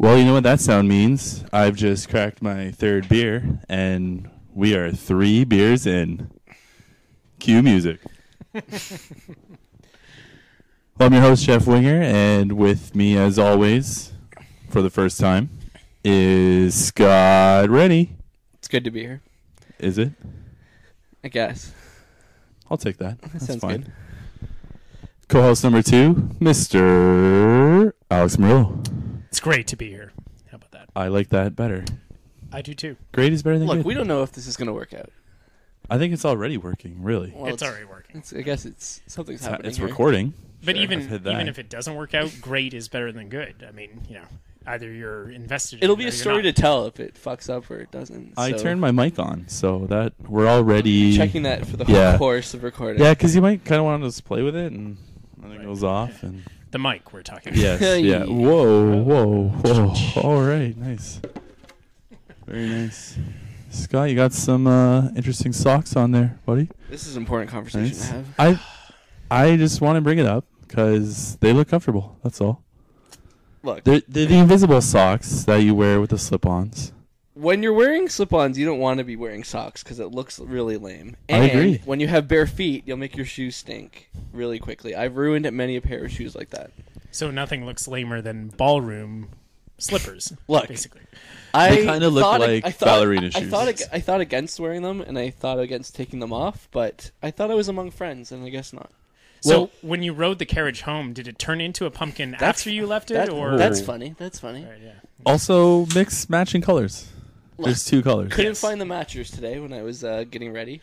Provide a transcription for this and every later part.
Well, you know what that sound means? I've just cracked my third beer, and we are 3 beers in. Cue music. Well, I'm your host, Jeff Winger, and with me, as always, for the first time, is Scott Rennie. It's good to be here. Is it? I guess. I'll take that. That's sounds fine. good. Co-host number 2, Mr. Alex Murillo. It's great to be here. How about that? I like that better. I do too. Great is better than Look, good. we don't know if this is going to work out. I think it's already working, really. Well, It's already working. I guess something's happening. It's here. recording. But Sure, even I've hit that. even if it doesn't work out, great is better than good. I mean, either you're invested in It'll it be or a you're story not. to tell if it fucks up or it doesn't. I so turned my mic on, so that we're already checking that for the Yeah. whole course of recording. Yeah, because you might kind of want to just play with it, and then it goes off. And The mic we're talking about. yes, yeah. Whoa. All right, nice. Very nice. Scott, you got some interesting socks on there, buddy. This is an important conversation Nice. to have. I just want to bring it up because they look comfortable. That's all. Look, They're the invisible socks that you wear with the slip-ons. when you're wearing slip-ons, you don't want to be wearing socks because it looks really lame. I And agree. when you have bare feet, you'll make your shoes stink really quickly. I've ruined many a pair of shoes like that. So nothing looks lamer than ballroom slippers. Look. Basically. They kinda look like ballerina shoes. I thought against wearing them, and I thought against taking them off, but I thought I was among friends, and I guess not. So Well- when you rode the carriage home, did it turn into a pumpkin That's- after you left it, That- or That's funny. That's funny. Right, yeah. Also, mix matching colors. Look, There's 2 colors. Couldn't Yes. find the matchers today when I was getting ready,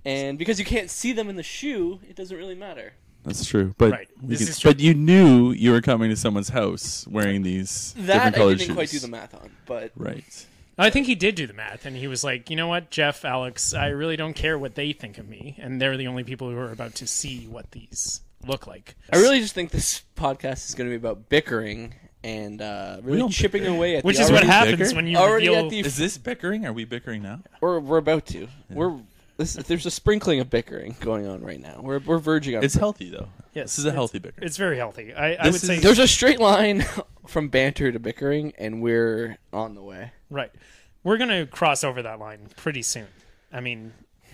and because you can't see them in the shoe, it doesn't really matter. That's true, but Right. This is true. but you knew you were coming to someone's house wearing these That different I colored didn't shoes. quite do the math on, but Right. I think he did do the math, and he was like, you know what, Jeff, Alex, I really don't care what they think of me, and they're the only people who are about to see what these look like. I really just think this podcast is going to be about bickering and really don't chipping bicker. away at Which the is what already- happens bicker? when you already reveal... at the Is this bickering? Are we bickering now? We're about to. There's a sprinkling of bickering going on right now. We're verging on. It's healthy though. Yes, This is a it's- healthy bicker. It's very healthy. I This would say... is- There's a straight line from banter to bickering, and we're on the way. Right. We're going to cross over that line pretty soon. I mean,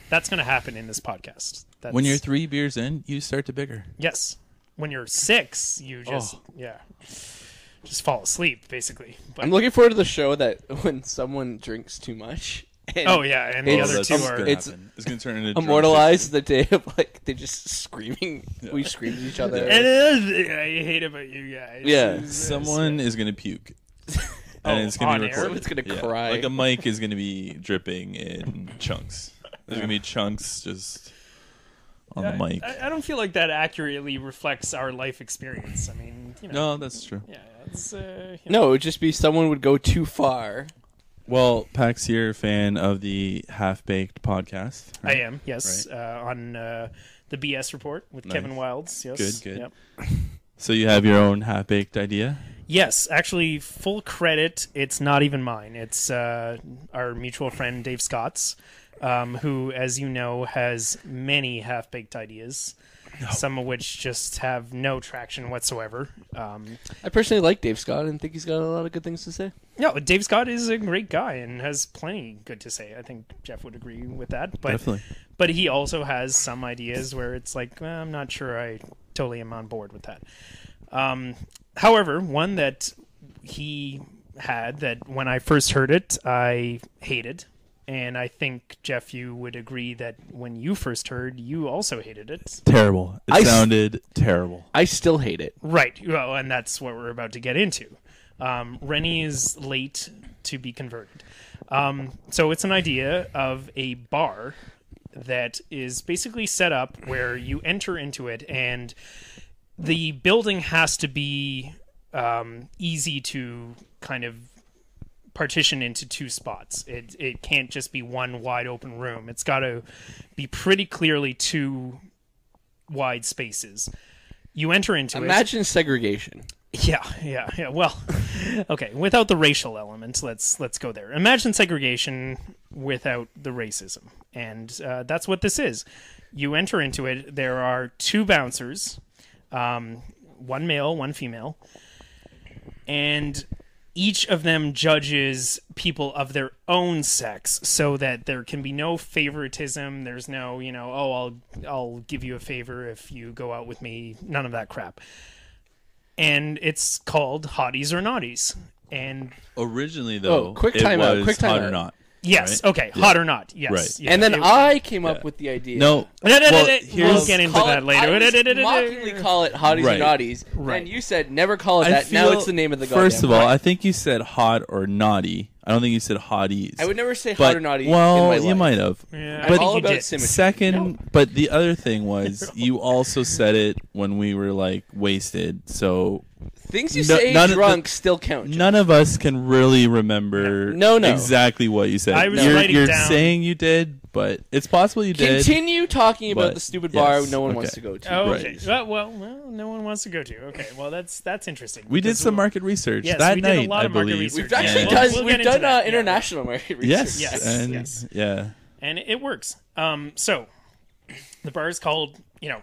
that's going to happen in this podcast. That's, When you're 3 beers in, you start to bicker. Yes. When you're 6, you just... Yeah. Just fall asleep, basically. But, I'm looking forward to the show that when someone drinks too much. And oh, yeah, and the It's- other two that's are... gonna it's happen. It's going to turn into immortalized the day of they're just screaming. Yeah. We scream at each other. It is... I hate about you guys. Yeah. It's- Someone is going to puke. Oh, And it's going to on be air? recorded. Someone's gonna Yeah. cry. Like a mic is going to be dripping in chunks. There's going to be chunks just on the mic. I don't feel like that accurately reflects our life experience. I mean, No, that's true. Yeah, it's... No, it would just be someone would go too far. Well, Pax here, fan of the Half Baked podcast. I am, yes. On the BS report with Nice. Kevin Wilds. Yes. Good. Yep. So you have your own Half Baked idea? Yes, actually, full credit. It's not even mine. It's our mutual friend Dave Scott's, who, as you know, has many half-baked ideas, some of which just have no traction whatsoever. I personally like Dave Scott and think he's got a lot of good things to say. No, Dave Scott is a great guy and has plenty good to say. I think Jeff would agree with that. But, Definitely. But he also has some ideas where it's like, I'm not sure I totally am on board with that. However, one that he had that when I first heard it, I hated. And I think, Jeff, you would agree that when you first heard, you also hated it. Terrible. It sounded terrible. I still hate it. Right. Well, and that's what we're about to get into. Rennie is late to be converted. So it's an idea of a bar that is basically set up where you enter into it, and the building has to be easy to kind of partition into 2 spots. It can't just be one wide open room. It's got to be pretty clearly 2 wide spaces. You enter into it. Imagine segregation. Yeah. Well, okay. Without the racial element, let's go there. Imagine segregation without the racism, and that's what this is. You enter into it. There are 2 bouncers, one male, one female, and each of them judges people of their own sex, so that there can be no favoritism. There's no, I'll give you a favor if you go out with me. None of that crap. And it's called Hotties or Naughties. And originally, though, quick it time out, was quick time Hot out. or Not. yes, right? okay, Hot or Not, yes. Right. Yeah, And then I came up with the idea. No, We'll here's- get into Call that it- later. I was mockingly call it Hotties Right. or Naughties. Right. And you said never call it I that. Now feel- it's the name of the goddamn First of all, bar. I think you said hot or naughty. I don't think you said hotties. I would never say but, hot or naughty well, in my life. you might have. Yeah, I'm But all you about did. symmetry. Second, but the other thing was you also said it when we were like wasted. So Things you No- say none of drunk still count. none of us can really remember No. exactly what you said. I was you're writing you're down- saying you did, but it's possible you did. Continue talking about but- the stupid bar yes, no one okay. wants to go to. Oh, Right. okay. Well, no one wants to go to. Okay, well, that's interesting. We did because some market research Yes, that we did a night, lot I of market believe. research. We've actually And- done We'll we've get into done that, yeah. international market research. Yes, Yes, and yes. yeah. and it works. So the bar is called,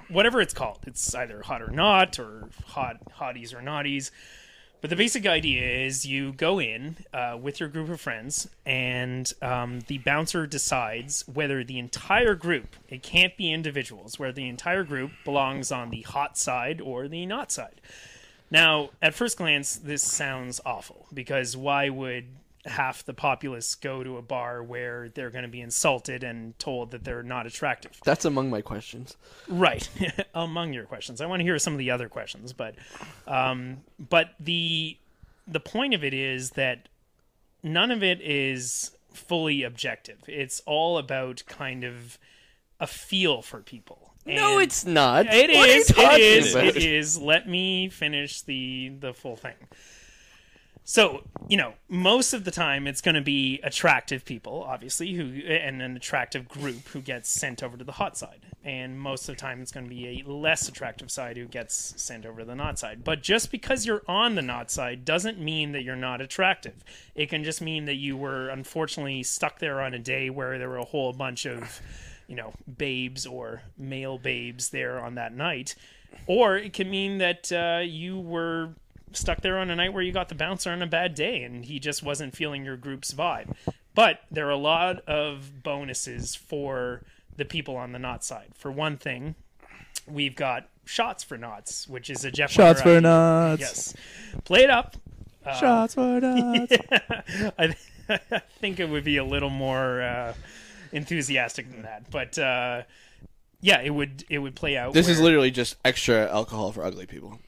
whatever it's called. It's either Hot or Not or Hotties or Naughties. But the basic idea is you go in with your group of friends, and the bouncer decides whether the entire group, it can't be individuals, where the entire group belongs on the hot side or the not side. Now, at first glance, this sounds awful, because why would half the populace go to a bar where they're going to be insulted and told that they're not attractive? That's among my questions. Right. Among your questions. I want to hear some of the other questions, but the point of it is that none of it is fully objective. It's all about kind of a feel for people. No, And it's not. it What are you is. talking It is. about? It is. Let me finish the full thing. So, most of the time it's going to be attractive people, obviously, and an attractive group who gets sent over to the hot side. And most of the time it's going to be a less attractive side who gets sent over to the not side. But just because you're on the not side doesn't mean that you're not attractive. It can just mean that you were unfortunately stuck there on a day where there were a whole bunch of, babes or male babes there on that night. Or it can mean that you were stuck there on a night where you got the bouncer on a bad day and he just wasn't feeling your group's vibe. But there are a lot of bonuses for the people on the not side. For one thing, we've got shots for knots, which is a Jeff Shots Wonder for idea. nuts. Yes. Play it up. Shots for nuts. I think it would be a little more enthusiastic than that. But yeah, it would play out. This is literally just extra alcohol for ugly people.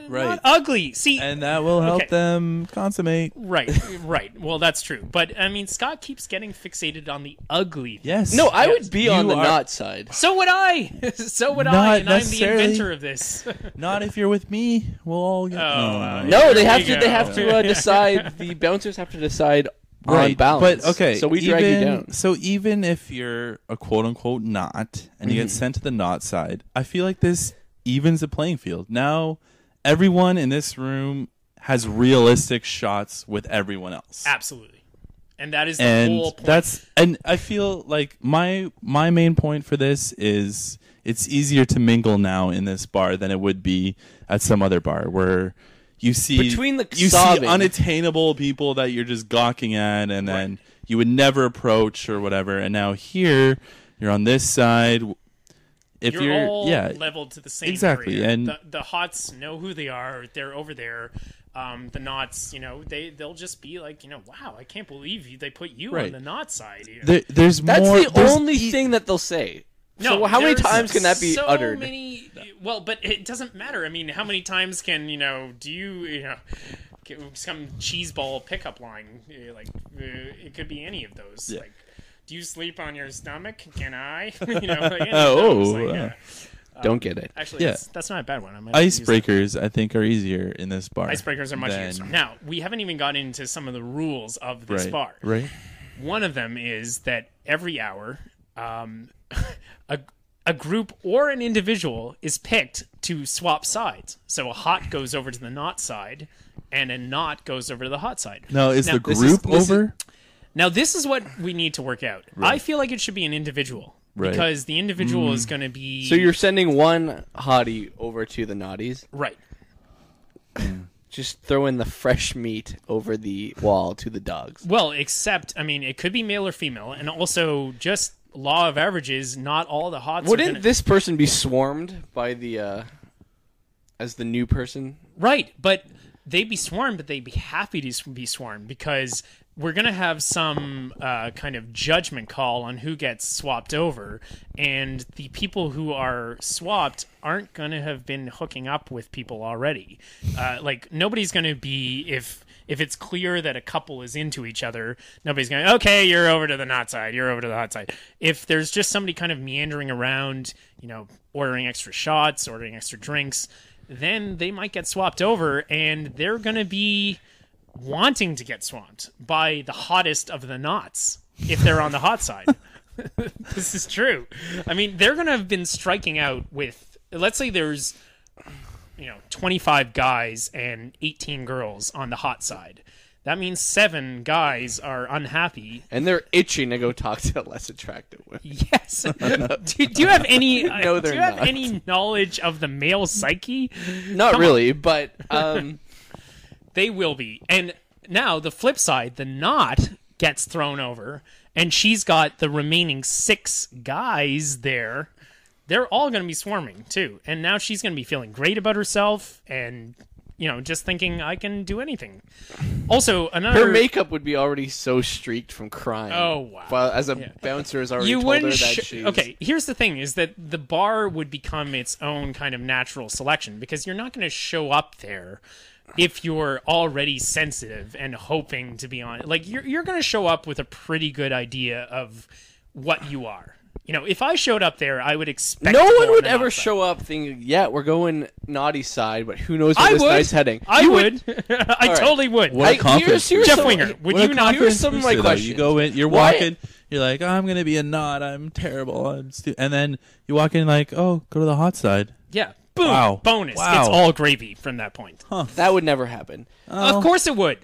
Right. Not ugly. See, And that will help Okay. them consummate. right. Well, that's true. But I mean, Scott keeps getting fixated on the ugly. Yes. No, I Yes. would be on You the are- not side. So would I. So would I. Not And I'm the necessarily. inventor of this. Not if you're with me. We'll all get. wow. No, they There have you to. They go. have to decide. The bouncers have to decide on Right, balance. but okay. so we drag you down. So even if you're a quote unquote not, and you get sent to the not side, I feel like this evens the playing field. Now, everyone in this room has realistic shots with everyone else, Absolutely. And that is the and whole point. and I feel like my main point for this is it's easier to mingle now in this bar than it would be at some other bar where you see Between the you see sobbing. unattainable people that you're just gawking at, and then you would never approach or whatever. And now here, you're on this side. If You're all yeah, leveled to the same exactly, area. and- the hots know who they are. They're over there. The knots, they'll just be like, wow, I can't believe they put you on Right. the knot side. there's That's more. the there's only e- thing that they'll say. No, so how many there's times can that be so uttered? Well, but it doesn't matter. I mean, how many times can do you some cheeseball pickup line? It could be any of those. Yeah. Like, do you sleep on your stomach? Can I? Any of Oh, those, like, Don't get it. actually, Yeah. that's not a bad one. I might use that. Icebreakers, I think, are easier in this bar. Icebreakers are much than- easier. Now, we haven't even got into some of the rules of this right, bar. right? One of them is that every hour, a group or an individual is picked to swap sides. So a hot goes over to the not side, and a not goes over to the hot side. No, is Now, the this group this is- over? Now, this is what we need to work out. I feel like it should be an individual. Right. Because the individual is going to be... So you're sending one hottie over to the naughties. Right. just throw in the fresh meat over the wall to the dogs. Well, except, I mean, it could be male or female, and also just law of averages, not all the hots Wouldn't this person be swarmed by the, as the new person? Right, but they'd be swarmed, but they'd be happy to be swarmed because we're going to have some kind of judgment call on who gets swapped over, and the people who are swapped aren't going to have been hooking up with people already. Like, nobody's going to be, if it's clear that a couple is into each other, nobody's going, okay, you're over to the not side, you're over to the hot side. If there's just somebody kind of meandering around, you know, ordering extra shots, ordering extra drinks, then they might get swapped over, and they're going to be wanting to get swamped by the hottest of the knots if they're on the hot side. This is true. I mean, they're going to have been striking out with, let's say there's, 25 guys and 18 girls on the hot side. That means 7 guys are unhappy. And they're itching to go talk to less attractive women. Yes. do you have any No, they're do you have not. any knowledge of the male psyche? Not Come really, but They will be. And now the flip side, the knot gets thrown over, and she's got the remaining 6 guys there. They're all going to be swarming, too. And now she's going to be feeling great about herself and, just thinking, I can do anything. Also, another... her makeup would be already so streaked from crying. Oh, wow. Well, as a bouncer has already told her that she's... Okay, here's the thing, is that the bar would become its own kind of natural selection, because you're not going to show up there if you're already sensitive and hoping to be on... Like, you're going to show up with a pretty good idea of what you are. If I showed up there, I would expect... No to go one on would the ever naughty side. show up thinking, yeah, we're going naughty side, but who knows where I this would. night's heading. I You would. I right. totally would. What a confidence here's Jeff some- Winger, would What a you not... confidence Here's some of my booster, though. questions. You go in, you're Why- walking, you're like, oh, I'm going to be a knot, I'm terrible, and then you walk in like, oh, go to the hot side. Yeah. Boom. Wow. Bonus. Wow. It's all gravy from that point. That would never happen. Of course it would.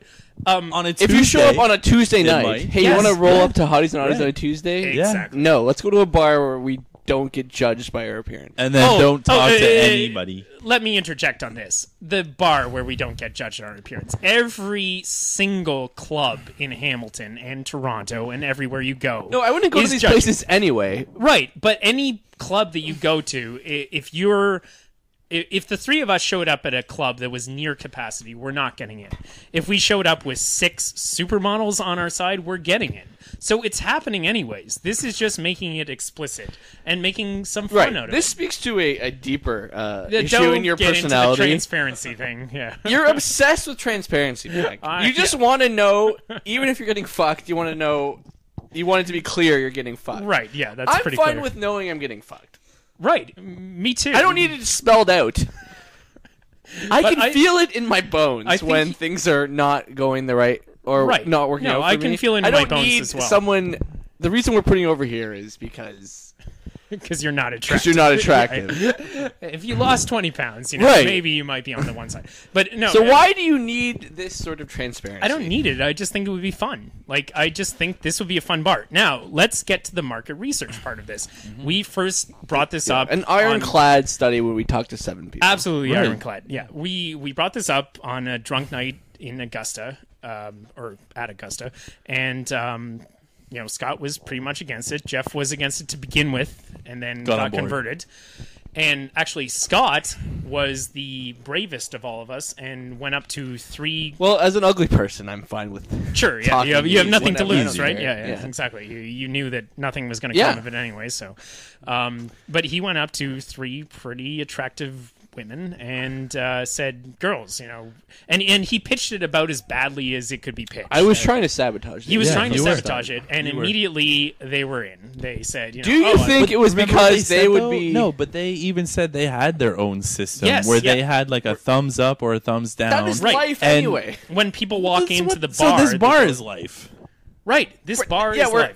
On a Tuesday, If you show up on a Tuesday it night, might. hey, Yes. you want to roll Yeah. up to Hotties and Hotties Right. on a Tuesday? Yeah. Exactly. No, let's go to a bar where we don't get judged by our appearance. and then don't talk to uh, anybody. Let me interject on this. The bar where we don't get judged on our appearance. Every single club in Hamilton and Toronto and everywhere you go. No, I wouldn't go to is these judging. places anyway. Right, but any club that you go to, if the 3 of us showed up at a club that was near capacity, we're not getting in. If we showed up with 6 supermodels on our side, we're getting in. So it's happening anyways. This is just making it explicit and making some fun out Right. of This it. speaks to a deeper Yeah, issue don't in your get into the personality. transparency thing. Yeah. You're obsessed with transparency, Jack. You just want to know, even if you're getting fucked, you want to know, you want it to be clear you're getting fucked. Right, yeah, that's I'm pretty fine clear. with knowing I'm getting fucked. Right, me too. I don't need it spelled out. I But can feel it in my bones I think- when things are not going the right or Right. not working No, out for I can me. feel it in I my don't bones need as well. someone. The reason we're putting you over here is because Because you're not attractive. you're not attractive. If you lost 20 pounds, Right. maybe you might be on the one side. But no. So why do you need this sort of transparency? I don't need it. I just think it would be fun. Like, I just think this would be a fun bar. Now, let's get to the market research part of this. We first brought this up. an on- ironclad study when we talked to 7 people. Absolutely Right. ironclad. Yeah, we brought this up on a drunk night in Augusta, or at Augusta, and Scott was pretty much against it. Jeff was against it to begin with, and then Got on got board. converted. And actually, Scott was the bravest of all of us, and went up to 3. Well, as an ugly person, I'm fine with. Sure, yeah, talking you have is nothing to whatever. lose, I don't right? care. Yeah, exactly. You knew that nothing was going to Yeah. come of it anyway. So, but he went up to 3 pretty attractive women and said, "Girls, and he pitched it about as badly as it could be pitched. I was trying to sabotage. He was Yeah, trying to you were. sabotage it, and You were. immediately they were in. They said, Do you think it was Remember because what they said, would though? be? No, but they even said they had their own system Yes, where yeah. they had like a thumbs up or a thumbs down. that is Right. life And- anyway. when people walk That's into what- the so bar, this bar they- is life. right. This bar yeah, is we're-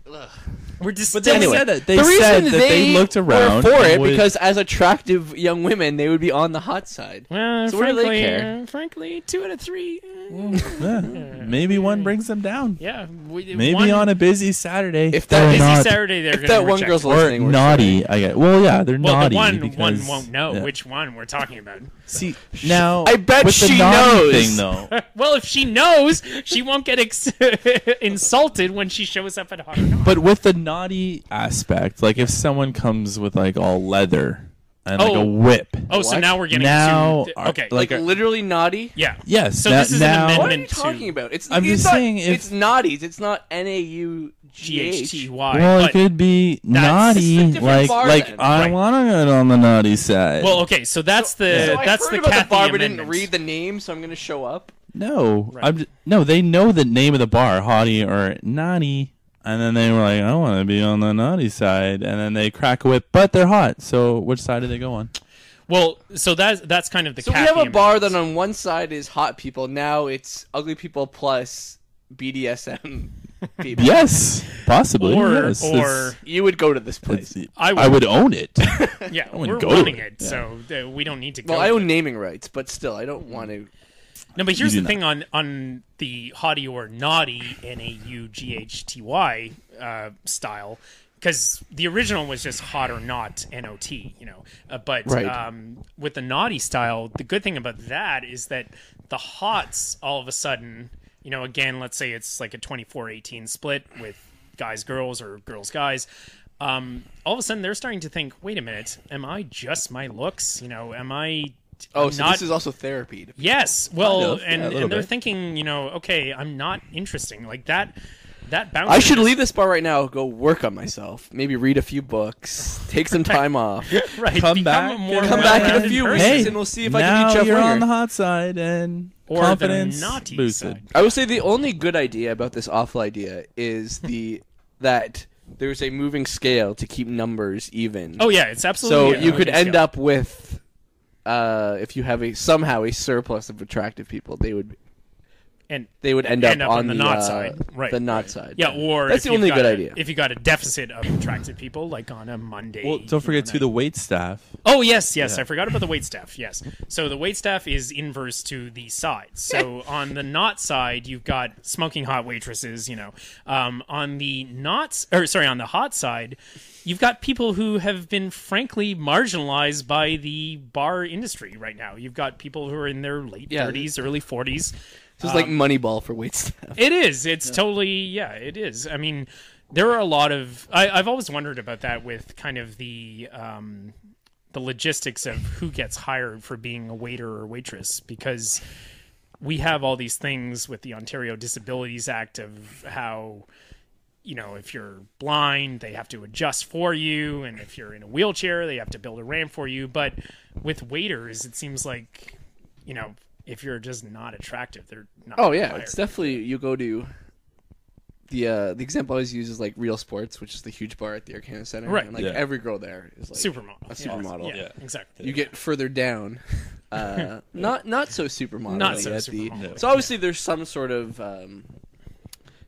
life. We're just But they Anyway, said that they the said reason that they looked around were for and it would- because as attractive young women, they would be on the hot side. Well, So what do frankly, they care? frankly, 2 out of 3. Maybe one brings them down. Yeah, maybe on a busy Saturday. If that busy Saturday, they're if that one girl's listening, or naughty. I get. Well, yeah, they're naughty. The one won't know which one we're talking about. See, now I bet with she the naughty knows. thing, though. Well, if she knows, she won't get insulted when she shows up at Hot or Not. But with the naughty aspect, like if someone comes with like all leather and like a whip. Oh, so now we're getting okay. Like literally naughty? Yeah. Yes. So this is an amendment. What are you talking about? I'm just saying it's naughties. It's not NAUGHTY. Well, it could be naughty, like I want to get on the naughty side. Well, okay, so that's the So that's I the heard about Kathy the bar, but amendment. didn't read the name, so I'm going to show up. No, Right. no, they know the name of the bar, hottie or naughty, and then they were like, I want to be on the naughty side, and then they crack a whip, but they're hot. So which side do they go on? Well, so that's kind of the. So Kathy we have a bar amendment. that on one side is hot people. Now it's ugly people plus BDSM people. Yes, possibly. Yes. or You would go to this place. I would own it. Yeah, I wouldn't we're go to running it. it, so we don't need to go. Well, I to own it. naming rights, but still, I don't want to. No, but here's You the do thing on the hottie or naughty NAUGHTY style, because the original was just hot or not NOT, but Right. with the naughty style, the good thing about that is that the hots all of a sudden, again, let's say it's like a 24-18 split with guys girls or girls guys. All of a sudden they're starting to think, wait a minute, am I just my looks? Am I? Oh, I'm so not, this is also therapy. yes. Well, Kind of, yeah, a and little they're bit. thinking, okay, I'm not interesting like that. That boundary. I should leave this bar right now, go work on myself, maybe read a few books, take some time off, right. Come become back a more and- come back in a well-rounded few person. weeks, and we'll see if I can now beat Jeff you're Winger. on the hot side and Or confidence the naughty boosted. side. I would say the only good idea about this awful idea is that there's a moving scale to keep numbers even. Oh yeah, it's absolutely. So you could end up with, if you have somehow a surplus of attractive people, they would and end up on the not side, right? The not side. Yeah, or that's if the only you've good got idea. If you got a deficit of attractive people, like on a Monday. Well, don't forget too the wait staff. Oh yes, I Yeah. forgot about the wait staff. Yes, so the wait staff is inverse to the sides. So on the not side, you've got smoking hot waitresses. On the on the hot side, you've got people who have been frankly marginalized by the bar industry right now. You've got people who are in their late 30s, early 40s. So it's like Moneyball for waitstaff. It is. It's totally, it is. I mean, there are a lot of. I've always wondered about that with kind of the logistics of who gets hired for being a waiter or waitress, because we have all these things with the Ontario Disabilities Act of how, if you're blind, they have to adjust for you, and if you're in a wheelchair, they have to build a ramp for you. But with waiters, it seems like, if you're just not attractive, they're not. Oh yeah, hired. it's definitely you go to the example I always use is like Real Sports, which is the huge bar at the Arcana Center, Right. And like every girl there is like Supermodel. a supermodel. Yeah, exactly. You get further down, not so supermodel. Not so at supermodel. So obviously there's some sort of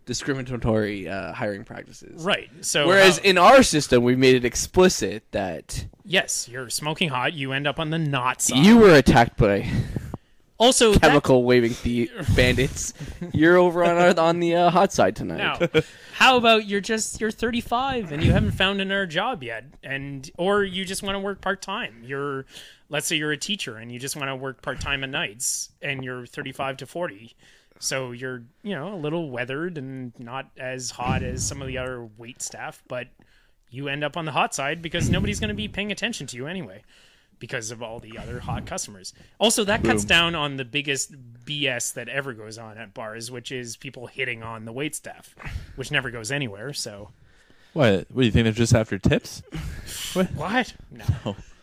discriminatory hiring practices, Right. So Whereas in our system, we've made it explicit that yes, you're smoking hot, you end up on the not side. you were attacked by also chemical waving bandits. You're over on the hot side tonight. Now, how about you're 35 and you haven't found another job yet, or you just want to work part time. Let's say you're a teacher and you just want to work part time at nights, and you're 35 to 40. So you're a little weathered and not as hot as some of the other wait staff, but you end up on the hot side because nobody's going to be paying attention to you anyway, because of all the other hot customers. Also, that cuts down on the biggest BS that ever goes on at bars, which is people hitting on the wait staff, which never goes anywhere. So, What do you think? They're just after tips? what?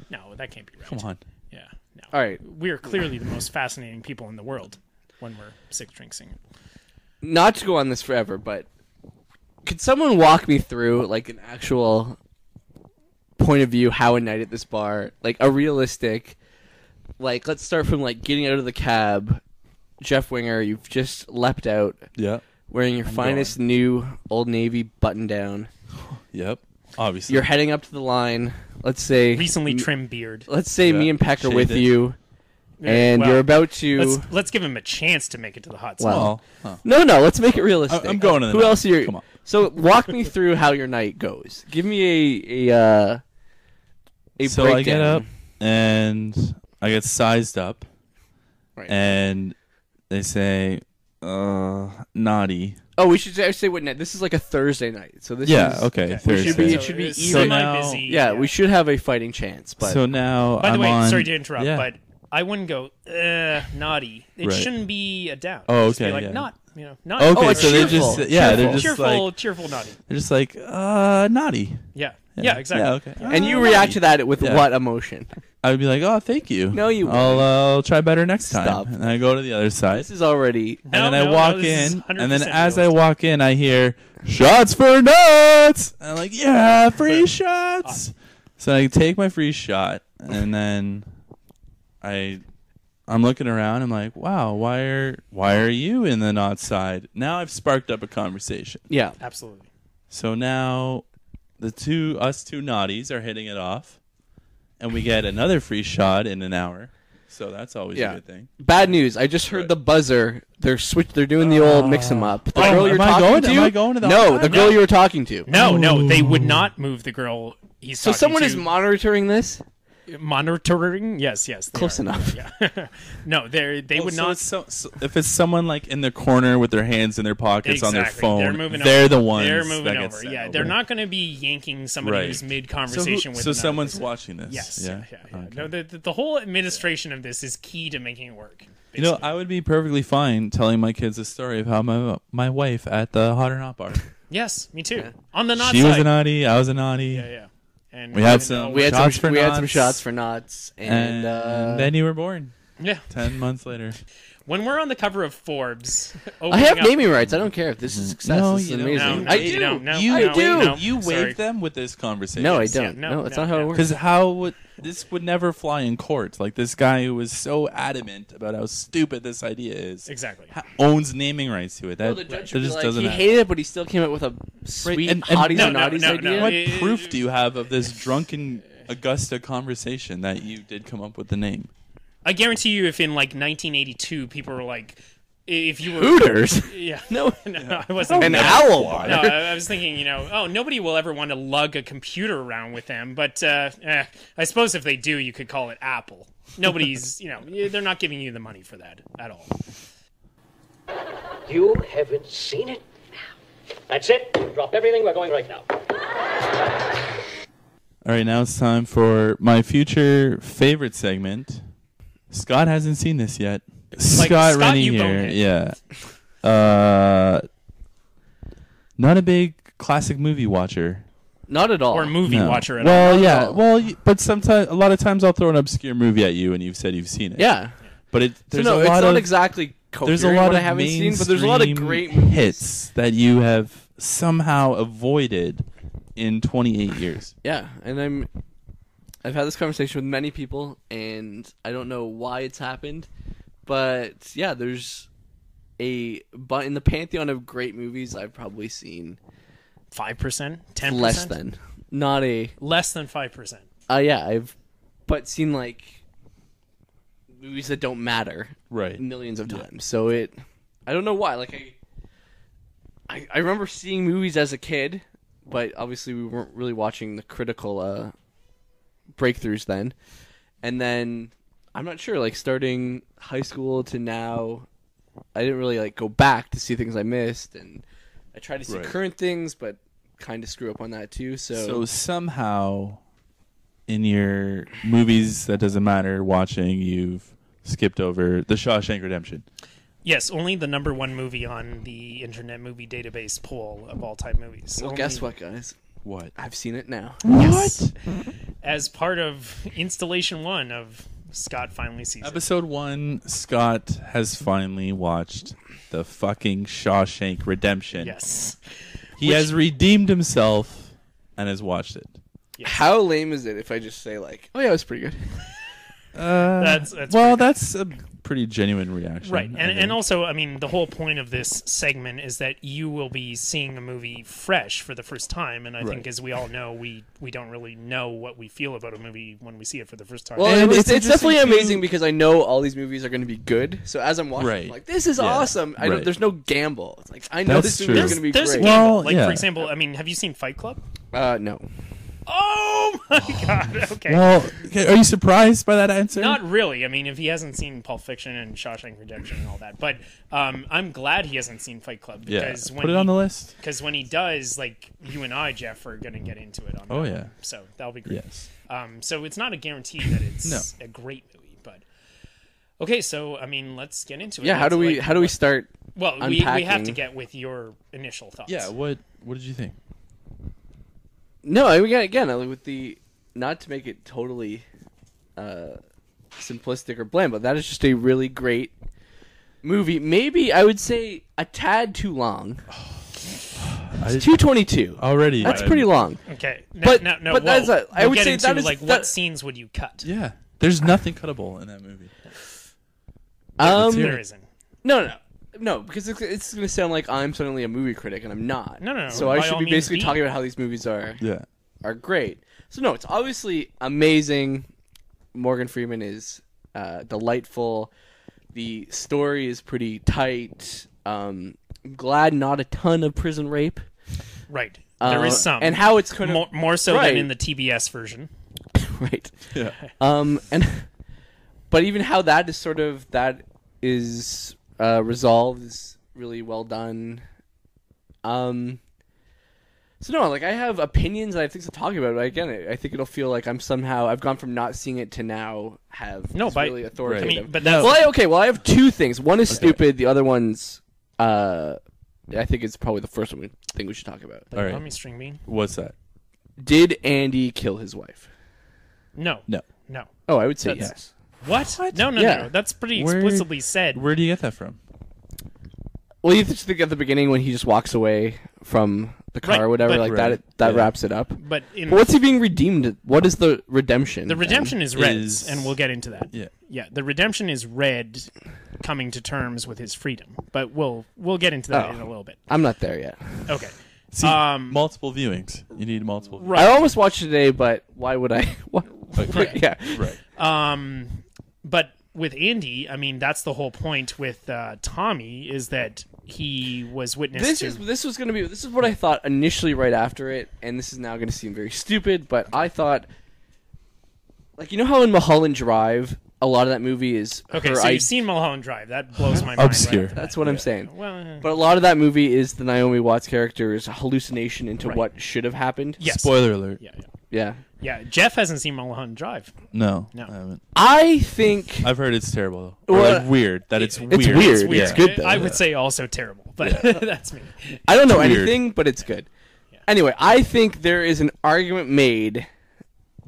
No, that can't be right. Come on. Yeah, no. All right. We are clearly the most fascinating people in the world when we're 6 drinks in. Not to go on this forever, but could someone walk me through like an actual point of view how a night at this bar, like a realistic, like let's start from like getting out of the cab. Jeff Winger, you've just leapt out, Yeah. wearing your finest new Old Navy button down. Yep. Obviously. You're heading up to the line. Let's say Recently trimmed beard. Let's say me and Peck are with Shaved it. you. and Well, you're about to. let's give him a chance to make it to the hot spot. Well, Huh. no, let's make it realistic. I'm going to the Who night. else are you? Come on. So walk me through how your night goes. Give me a So breakdown. I get up and I get sized up, Right. and they say, naughty. Oh, we should say what night. This is like a Thursday night. So this Yeah, is okay, Okay. Thursday. it should be it's even. semi-busy, Yeah, we should have a fighting chance. But So now By the I'm way, on, sorry to interrupt, yeah. but I wouldn't go naughty. It Right. shouldn't be a down. Oh, Just be okay, like yeah. not, not. Okay, Oh, so they cheerful. just they're just cheerful, like cheerful naughty. they're just like naughty. Yeah, exactly. Yeah, okay. and you naughty. react to that with Yeah. what emotion? I would be like, oh, thank you. No, you I'll try better next time. Stop. And I go to the other side. This is already. And then I No, walk this is in, and then 100% as I realistic. walk in, I hear shots for nuts. And I'm like, yeah, free shots. So I take my free shot, and then I'm looking around. I'm like, wow, why are you in the not side? Now I've sparked up a conversation. Yeah. Absolutely. So now us two naughties are hitting it off, and we get another free shot in an hour. So that's always Yeah. a good thing. Bad news. I just heard the buzzer. They're doing the old mix 'em up. The Oh, girl you're am I talking going- to. am I going to the no, hotline? the girl No. you were talking to. No, they would not move the girl he's So talking someone to. is monitoring this. Monitoring. Yes, they Close are. enough. Yeah. No, they would so not. it's so if it's someone like in the corner with their hands in their pockets on their Exactly. phone, They're moving they're over. the ones They're moving that get over. sent Yeah, over. they're not going to be yanking somebody Right. who's mid conversation with. So another someone's person. watching this. Yes. Yeah. Yeah. Okay. No, the whole administration of this is key to making it work. You know, basically. I would be perfectly fine telling my kids a story of how my wife at the Hot or Not bar. Yes, me too. On the not She side. was a naughty. I was a naughty. Yeah. And We had some- We had Shots some. for We had some knots. shots for knots, and then you were born. Yeah. 10 months later. When we're on the cover of Forbes, I have opening up- naming rights. I don't care if this is a success. No, this is you don't. amazing. No, I you do. don't. No, You no, do. no. You Sorry. waived them with this conversation. No, I Yeah, don't. no, No, that's no, not how it no. works. Because how would this would never fly in court? Like this guy who was so adamant about how stupid this idea is, Exactly. owns naming rights to it. That, Well, the judge that would be just like, doesn't he happen. hated it, but he still came up with a sweet and- hotties No, and no, naughties no, idea. no. What It- proof do you have of this drunken Augusta conversation that you did come up with the name? I guarantee you, if in like 1982, people were like, if you were Hooters. yeah, No, no, I wasn't. an no, owl. No, I was thinking, nobody will ever want to lug a computer around with them. But I suppose if they do, you could call it Apple. Nobody's, they're not giving you the money for that at all. You haven't seen it? That's it. Drop everything. We're going right now. All right, now it's time for my future favorite segment. Scott hasn't seen this yet. Like, Scott Scott, Rennie you here. bonehead. Yeah. Not a big classic movie watcher. Not at all. Or movie No. watcher at Well, all. yeah. all. Well, but sometimes, a lot of times, I'll throw an obscure movie at you, and you've said you've seen it. Yeah. But So there's no, a it's lot not of exactly there's a coherent lot what of I haven't seen, but there's a lot of great mainstream movies. hits that you have somehow avoided in 28 years. Yeah, and I've had this conversation with many people, and I don't know why it's happened, but yeah, there's but in the pantheon of great movies, I've probably seen 5%, 10%, less than, not a less than 5%. yeah, but seen like movies that don't matter Right. millions of times. So I don't know why. Like I remember seeing movies as a kid, but obviously we weren't really watching the critical breakthroughs then. And then I'm not sure, like starting high school to now, I didn't really like go back to see things I missed, and I tried to see Right. current things, but kind of screw up on that too. So somehow, in your movies that doesn't matter watching, you've skipped over The Shawshank Redemption. Yes, only the number one movie on the Internet Movie Database poll of all time movies. well, Only- guess what, guys? What? I've seen it now. Yes. As part of installation 1 of Scott Finally Sees It. Episode 1, Scott has finally watched the fucking Shawshank Redemption. Yes. He has redeemed himself and has watched it. Yes. How lame is it if I just say like, "Oh yeah, it was pretty good"? That's well, pretty that's pretty genuine reaction. Right, and also, I mean, the whole point of this segment is that you will be seeing a movie fresh for the first time, and I think, as we all know, we don't really know what we feel about a movie when we see it for the first time. Well, And it's definitely interesting amazing because I know all these movies are going to be good. So as I'm watching, I'm like, this is awesome. I don't, there's no gamble. It's like I know That's this movie is going to be there's great. a gamble. Well, like yeah. for example, I mean, have you seen Fight Club? No. Oh my god! Okay. Well, okay, are you surprised by that answer? Not really. I mean, if he hasn't seen Pulp Fiction and Shawshank Redemption and all that, but I'm glad he hasn't seen Fight Club because Put it on the list. Because when he does, like you and I, Jeff, are going to get into it. On that one. So that'll be great. Yes. So it's not a guarantee that it's a great movie, but okay. So I mean, let's get into it. Yeah. How do we start? Well, we have unpacking? to get with your initial thoughts. Yeah. What did you think? No, again with the not to make it totally simplistic or bland, but that is just a really great movie. Maybe I would say a tad too long. It's 2:22 already. That's pretty long. Okay. But whoa. that's I would get say into, that is like what scenes would you cut? Yeah. There's nothing cuttable in that movie. There isn't. No, because it's going to sound like I'm suddenly a movie critic, and I'm not. No. So I should be basically talking about how these movies are great. So no, it's obviously amazing. Morgan Freeman is delightful. The story is pretty tight. I'm glad not a ton of prison rape. Right. There is some. And how it's kind of... More so than in the TBS version. Right. Yeah. But even how that is resolved is really well done. So no, like I have opinions and I have things to talk about. But again, I think it'll feel like I've gone from not seeing it to now have really authoritative. I mean, but that's Well, I have two things. One is stupid. The other one's I think it's probably the first one thing we should talk about. All right. Let me string bean. What's that? Did Andy kill his wife? No. Oh, I would say yes. What? No. That's pretty explicitly said. Where do you get that from? Well, you just think at the beginning when he just walks away from the car or whatever, that wraps it up. But what's he being redeemed? What is the redemption? The redemption is Red's, and we'll get into that. Yeah. The redemption is Red coming to terms with his freedom, but we'll get into that in a little bit. I'm not there yet. Okay. See, multiple viewings. You need multiple. Right. I almost watched it today, but why would I? Okay. Yeah. Right. But with Andy, I mean, that's the whole point with Tommy is that he was witness to... This is what I thought initially right after it, and this is now going to seem very stupid, but I thought, like, you know how in Mulholland Drive, a lot of that movie is... Okay, so you've seen Mulholland Drive. That blows my mind. Obscure. Right That's what I'm saying. Well, but a lot of that movie is the Naomi Watts character's hallucination into what should have happened. yes. Spoiler alert. Yeah. Jeff hasn't seen Mulholland Drive. No. No. I haven't. I think... I've heard it's terrible though. Or Well, like weird. That it's weird. It's weird. It's weird. It's good, though. I would say also terrible, but that's me. I don't know Weird. anything, but it's good. Anyway, I think there is an argument made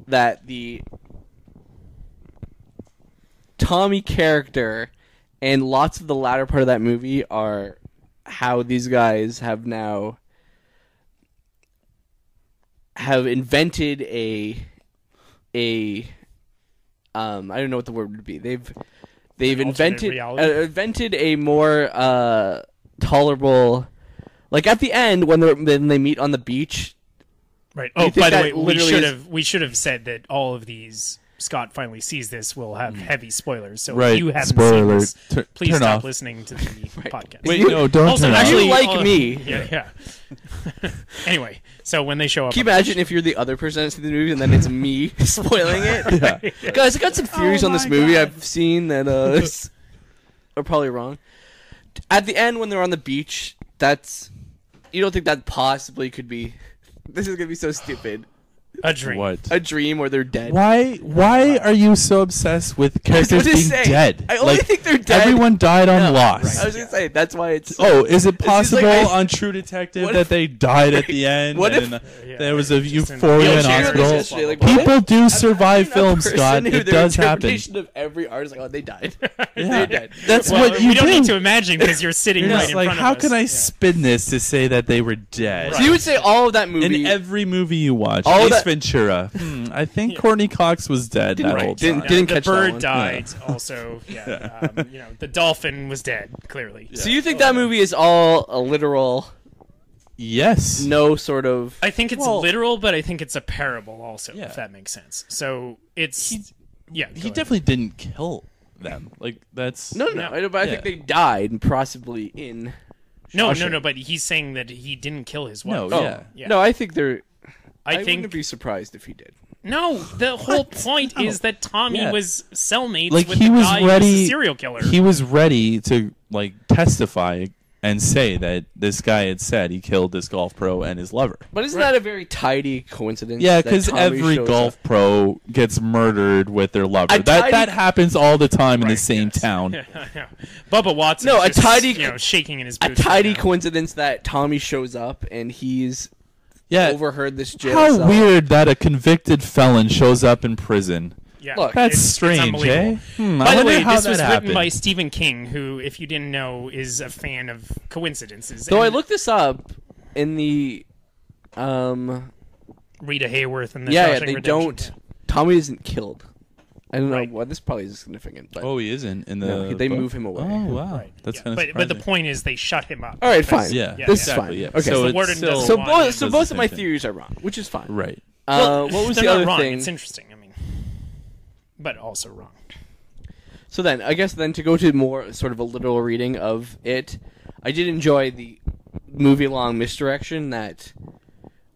that the Tommy character and lots of the latter part of that movie are how these guys have invented a I don't know what the word would be. They've invented a more tolerable, like at the end when they meet on the beach. Right. Do you Oh, think by the that way, literally we should have said that all of these Scott finally sees this will have heavy spoilers. So Right. if you haven't Spoiler seen alert. this, please turn stop off. listening to the podcast. Wait, no, don't Also, turn off. actually, You like me. Yeah. Anyway, so when they show up, Can you imagine if you're the other person that's seen the movie and then it's me spoiling it? Guys, I got some theories on this movie I've seen that are probably wrong. At the end, when they're on the beach, you don't think that possibly could be... This is going to be so stupid. a dream. What? A dream where they're dead. Why are you so obsessed with characters being dead? I only think they're dead. Everyone died on Lost. I was going to say, that's why it's... Oh, is it possible like on True Detective what that if- they died at the end? What and if- there was a just euphoria in an- hospital? yesterday, like, what People if- do survive Imagine a films, person Scott. who It their does happen. interpretation of every artist, like, oh, they died. Yeah. They're dead. That's Well, what you we don't do. need to imagine because you're sitting You're right just in like, front how of us. can I spin this to say that they were dead? So you would say all of that movie... In every movie you watch, All Ace that- Ventura. I think Courtney Cox was dead that whole time. Didn't the catch that bird one. died. Also, the dolphin was dead. Clearly. So you think that movie is all a literal? Yes. No sort of. I think it's literal, but I think it's a parable also, Yeah. if that makes sense. So it's He go ahead. definitely didn't kill them. Like that's No. But I think they died, and possibly in. No, Shawshank. but he's saying that he didn't kill his wife. No, Oh, yeah. no, I think they're. I wouldn't think be surprised if he did. no. The whole point is that Tommy Yeah. was cellmates like with he the was guy who ready. was a serial killer. He was ready to like testify and say that this guy had said he killed this golf pro and his lover. But isn't that a very tidy coincidence? Yeah, that because Tommy every shows golf up? pro gets murdered with their lover. A tidy- That happens all the time in the Right, same yes. town. Bubba Watson. No, a just, tidy- shaking in his A boots. tidy right now. coincidence that Tommy shows up and he's Yeah, overheard this jail how cell. weird that a convicted felon shows up in prison. Yeah, Look, That's it's strange, unbelievable. eh? By I the wonder way, how this that was happened. written by Stephen King, who, if you didn't know, is a fan of coincidences. Though I And looked this up in the Rita Hayworth and the yeah, Shawshank they Redemption. don't. Tommy isn't killed. I don't know. Right. Well, this probably is significant, but Oh, he isn't in the. No, they book? move him away. Oh wow, Right. that's Yeah, kind of. but the point is they shut him up. all right, Because- fine. Yeah, This is exactly, fine. yeah. Okay. So The it's warden still, doesn't So, want him. both does of the my same thing. theories are wrong, which is fine. Right. What was they're the not other wrong. thing? It's interesting. I mean, but also wrong. So then, I guess then to go to more sort of a literal reading of it, I did enjoy the movie-long misdirection that,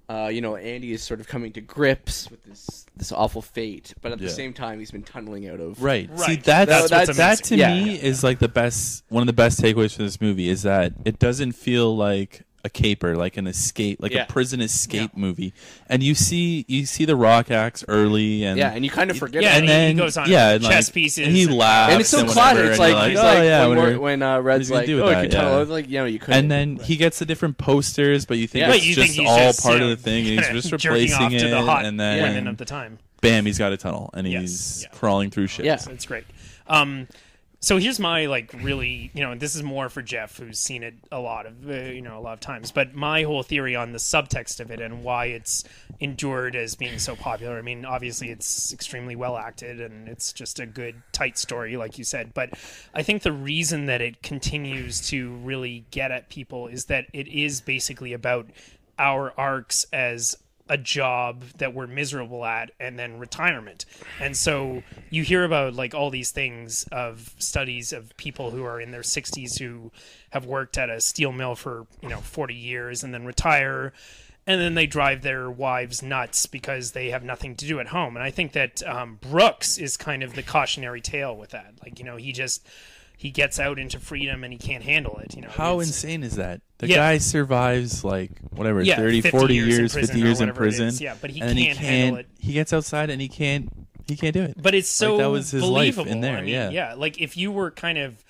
Andy is sort of coming to grips with this awful fate, but at the Yeah. same time, he's been tunneling out of. Right. See, Right. that's That's what's that to amazing. me Yeah. is like the best. One of the best takeaways from this movie is that it doesn't feel like a caper, like an escape, like Yeah. a prison escape movie. And you see the Rock acts early, and Yeah, and you kind of forget. Yeah, it. and he then goes on and, chess like, pieces and he and- laughs, And it's so whatever, classic. It's and like you're he's oh, like yeah, whatever. when What Red's are you like, gonna do "Oh, with I could that?" tell." Yeah. I was like, you couldn't. And then he gets the different posters, but you think Yeah. But it's you just think he's all just, part you of know, the thing. And he's just jerking replacing off to it, the hot and women then of the time. bam, he's got a tunnel, and Yes, he's yeah. crawling through shit. Yeah. So it's great. So here's my really, this is more for Jeff, who's seen it a lot of times. But my whole theory on the subtext of it and why it's endured as being so popular. I mean, obviously it's extremely well acted and it's just a good, tight story, like you said. But I think the reason that it continues to really get at people is that it is basically about our arcs as a job that we're miserable at and then retirement. And so you hear about like all these things of studies of people who are in their 60s who have worked at a steel mill for 40 years and then retire, and then they drive their wives nuts because they have nothing to do at home. And I think that Brooks is kind of the cautionary tale with that. Like, he gets out into freedom and he can't handle it. How It's- insane is that? The Yeah. guy survives like whatever, Yeah, 30, 50 40 years in years, prison 50 or years in whatever it prison. is. Yeah, but he and then can't handle it. He gets outside and he can't do it. But it's so that was his life believable. in there, I mean, yeah. like if you were kind of,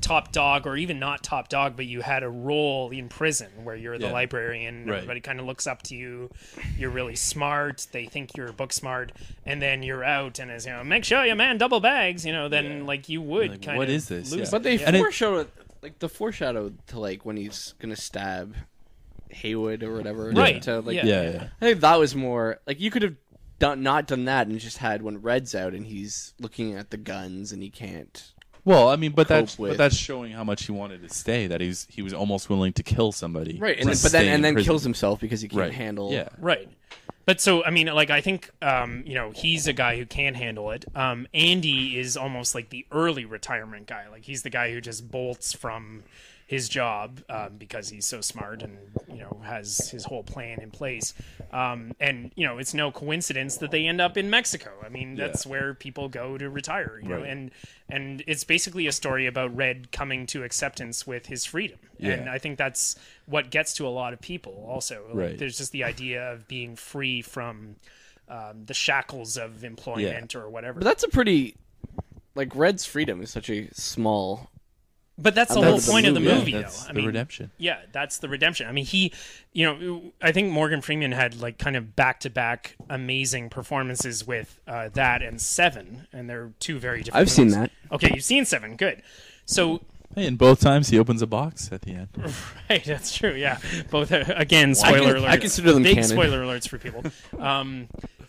top dog or even not top dog, but you had a role in prison where you're the Yeah. librarian, Right. everybody kind of looks up to you, you're really smart, they think you're book smart, and then you're out and as make sure you man double bags, then like you would Like, kind what of is this? lose Yeah. it. But they And it- foreshadowed, the foreshadow to when he's gonna stab Haywood or whatever. Right. To, Yeah. Yeah. I think that was more you could have not done that and just had when Red's out and he's looking at the guns and he can't. Well, I mean, but Cope with. that's showing how much he wanted to stay. That he was almost willing to kill somebody. Right. to And then, but stay then in and then prison. kills himself because he can't Right. handle. Yeah. Right. But so, I mean, like, I think, he's a guy who can handle it. Andy is almost like the early retirement guy. Like, he's the guy who just bolts from his job because he's so smart and, has his whole plan in place. And, it's no coincidence that they end up in Mexico. I mean, that's where people go to retire, you know, Right. and it's basically a story about Red coming to acceptance with his freedom. Yeah. And I think that's what gets to a lot of people also. Like, Right. there's just the idea of being free from the shackles of employment or whatever. But that's a pretty Red's freedom is such a small. But that's the That's whole the point of the movie. movie, That's though. I the mean, redemption. Yeah, that's the redemption. I mean, I think Morgan Freeman had like kind of back-to-back amazing performances with that and Seven, and they're two very different I've seen movies. that. Okay, you've seen Seven, good. So Hey, and both times he opens a box at the end. Right, that's true. Yeah, both again. Spoiler alerts. I consider them big canon. spoiler alerts for people.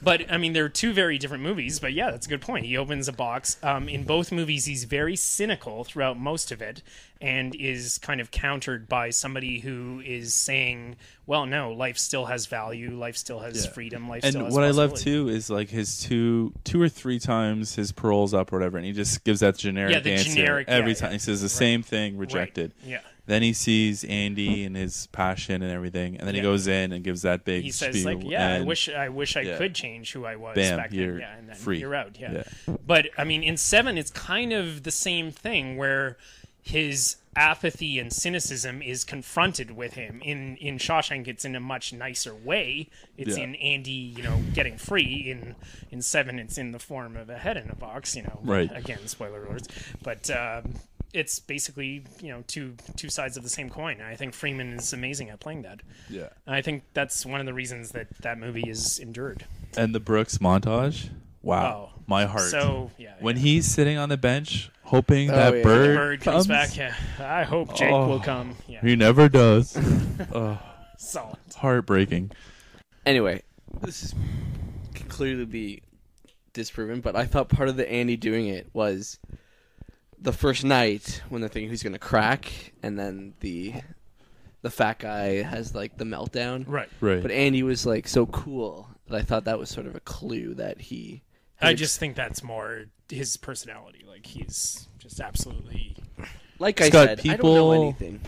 But I mean, they're two very different movies. But yeah, that's a good point. He opens a box. In both movies, he's very cynical throughout most of it, and is kind of countered by somebody who is saying, "Well, no, life still has value. Life still has freedom. Life still has." And what I love possibility." too is like his two or three times his parole's up or whatever, and he just gives that generic the answer generic, every yeah, time. yeah. He says the same thing, rejected. Right. Yeah. Then he sees Andy and his passion and everything, and then he goes in and gives that big He says, spiel, like, "Yeah, and I wish I could change who I was bam, back you're then." Yeah, and then free. you're out. Yeah. But I mean, in 7, it's kind of the same thing where his apathy and cynicism is confronted with him. In Shawshank, it's in a much nicer way. It's in Andy, getting free. In 7, it's in the form of a head in a box. Right. Again, spoiler alerts. But it's basically two sides of the same coin. And I think Freeman is amazing at playing that. Yeah. And I think that's one of the reasons that movie is endured. And the Brooks montage, wow, my heart. So when he's sitting on the bench hoping yeah. that bird comes back. Yeah, I hope Jake will come. Yeah, he never does. solid. Heartbreaking. Anyway, this can clearly be disproven, but I thought part of the Andy doing it was the first night when they're thinking who's going to crack, and then the fat guy has like the meltdown. Right. But Andy was like so cool that I thought that was sort of a clue that he. I just think that's more his personality. Like he's just absolutely. Like Scott, I said, I don't know people- anything.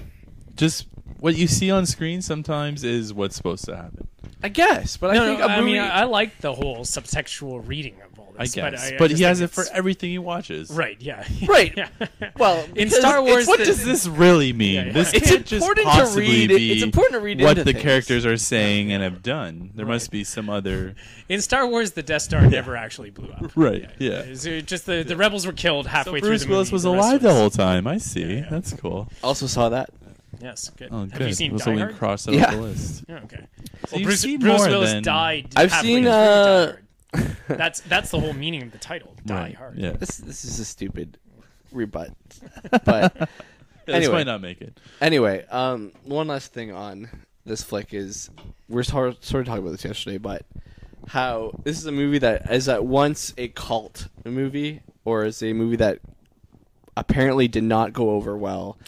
Just what you see on screen sometimes is what's supposed to happen. I guess, but I think a movie. I like the whole subtextual reading of all I this. guess, I but just he has think it for it's- everything he watches. Right. Yeah. Right. Yeah. Well, in because Star Wars, What does this really mean? Yeah, yeah. This It's can't just important to possibly read. be It's important to read what into the things. characters are saying and have done. There must be some other. In Star Wars, the Death Star never actually blew up. Right, yeah. It was just the rebels were killed So halfway through Bruce the movie. Willis was The rest alive the whole time. I see. Yeah. That's cool. also saw that. Yes, good. Oh, Have good. you seen Let's Die only Hard? cross that Yeah. off the list. Yeah, okay. So you've Bruce seen Willis more than- died. I've halfway seen, through Die Hard. That's the whole meaning of the title. Die Right, Hard. Yeah. This is a stupid rebut, but This anyway. might not make it. Anyway, one last thing on this flick is we're sort of talking about this yesterday, but how this is a movie that is at once a cult movie or is a movie that apparently did not go over well